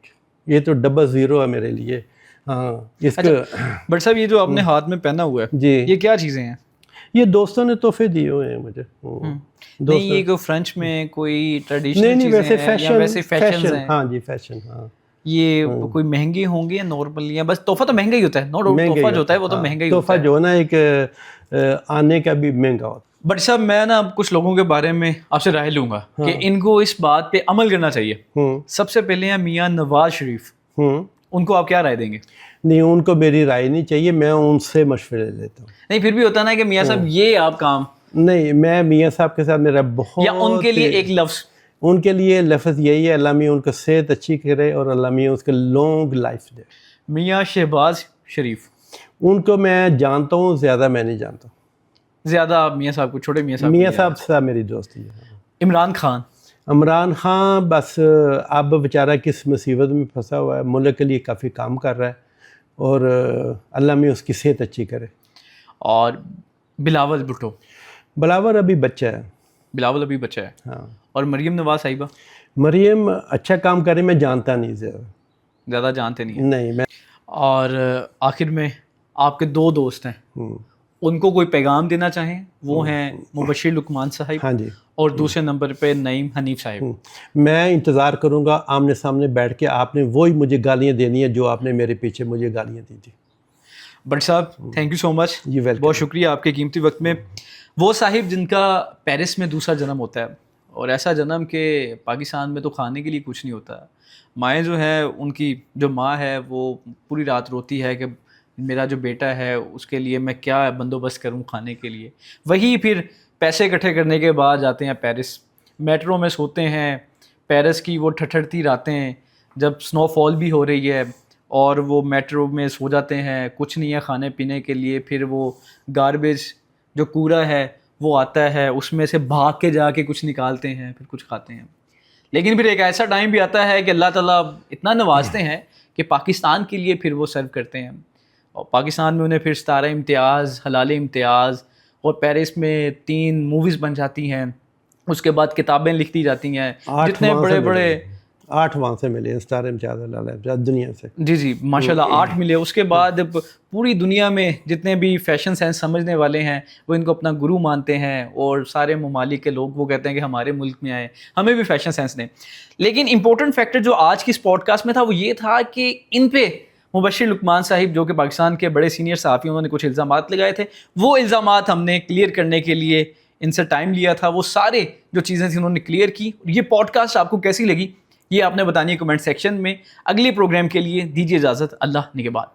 ये तो डबल ज़ीरो है मेरे लिए। हाँ, इसका बट साहब ये जो आपने हाथ में पहना हुआ है जी, ये क्या चीज़ें हैं? ये दोस्तों ने तोहफे दिए हुए हैं मुझे। नहीं, ये कोई फ्रेंच में कोई ट्रेडिशनल नहीं, वैसे फैशन, वैसे फैशन हैं? हाँ जी, फैशन। हाँ, ये कोई महंगे होंगे या नॉर्मल, या बस तोहफा तो महंगा ही होता है? तोहफा जो होता है वो तो महंगा ही होता है। तोहफा जो है ना, एक आने का भी महंगा होता है। बट साहब मैं ना कुछ लोगों के बारे में आपसे राय लूंगा कि इनको इस बात पे अमल करना चाहिए। सबसे पहले हैं मियां नवाज शरीफ, उनको आप क्या राय देंगे? नहीं, उनको मेरी राय नहीं चाहिए, मैं उनसे मशवरे लेता हूँ। नहीं, फिर भी होता ना कि मियां साहब ये आप काम, नहीं, मैं मियां साहब के साथ मेरा बहुत, या उनके लिए एक लफ्ज़, उनके लिए लफ्ज़ यही है, अल्लाह मियां उनको सेहत अच्छी करे और अल्लाह मियां उसके लॉन्ग लाइफ दे। मियां शहबाज शरीफ, उनको मैं जानता हूँ, ज़्यादा मैं नहीं जानता। ज़्यादा मियां साहब को, छोटे मियां साहब से मेरी दोस्ती है। इमरान खान, इमरान खान बस अब बेचारा किस मुसीबत में फंसा हुआ है, मुल्क के लिए काफ़ी काम कर रहा है और अल्लाह में उसकी सेहत अच्छी करे। और बिलावल भुट्टो? बिलावल अभी बच्चा है। बिलावल अभी बच्चा है। हाँ। और मरियम नवाज साहिबा? मरियम अच्छा काम करे, मैं जानता नहीं ज़्यादा जानते नहीं है। नहीं मैं। और आखिर में आपके 2 दोस्त हैं, उनको कोई पैगाम देना चाहें? वो हैं मुबशिर लुकमान साहिब। हाँ जी। और दूसरे नंबर पे नईम हनीफ साहिब। मैं इंतज़ार करूँगा आमने सामने बैठ के, आपने वही मुझे गालियाँ देनी है जो आपने मेरे पीछे मुझे गालियाँ दी थी। बट साहब थैंक यू सो मच, बहुत शुक्रिया आपके कीमती वक्त में। वो साहिब जिनका पेरिस में दूसरा जन्म होता है, और ऐसा जन्म के पाकिस्तान में तो खाने के लिए कुछ नहीं होता। माएँ जो है, उनकी जो माँ है वो पूरी रात रोती है कि मेरा जो बेटा है उसके लिए मैं क्या बंदोबस्त करूं खाने के लिए। वही फिर पैसे इकट्ठे करने के बाद जाते हैं पेरिस, मेट्रो में सोते हैं। पेरिस की वो ठठरती रातें जब स्नोफॉल भी हो रही है और वो मेट्रो में सो जाते हैं, कुछ नहीं है खाने पीने के लिए। फिर वो गार्बेज जो कूड़ा है वो आता है, उसमें से भाग के जाके कुछ निकालते हैं, फिर कुछ खाते हैं। लेकिन फिर एक ऐसा टाइम भी आता है कि अल्लाह ताला इतना नवाजते हैं कि पाकिस्तान के लिए फिर वो सर्व करते हैं, और पाकिस्तान में उन्हें फिर सितारा इम्तियाज़, हलाल इम्तियाज़, और पेरिस में 3 मूवीज़ बन जाती हैं। उसके बाद किताबें लिख दी जाती हैं, जितने बड़े बड़े 8 वहाँ से मिले सितारे इम्तियाज़ दुनिया से। जी माशाल्लाह 8 मिले। उसके बाद पूरी दुनिया में जितने भी फैशन सेंस समझने वाले हैं वो इनको अपना गुरु मानते हैं, और सारे ममालिक के लोग वो कहते हैं कि हमारे मुल्क में आए, हमें भी फैशन सेंस दें। लेकिन इंपॉर्टेंट फैक्टर जो आज की इस पॉडकास्ट में था वो ये था कि इन पे मुबशिर लुकमान साहिब, जो कि पाकिस्तान के बड़े सीनियर सहाफ़ी, उन्होंने कुछ इल्ज़ामात लगाए थे। वो इल्ज़ामात हमने क्लियर करने के लिए इनसे टाइम लिया था। वो सारे जो चीज़ें थी उन्होंने क्लियर की। ये पॉडकास्ट आपको कैसी लगी ये आपने बतानी है कमेंट सेक्शन में। अगले प्रोग्राम के लिए दीजिए इजाज़त। अल्लाह निगहबान।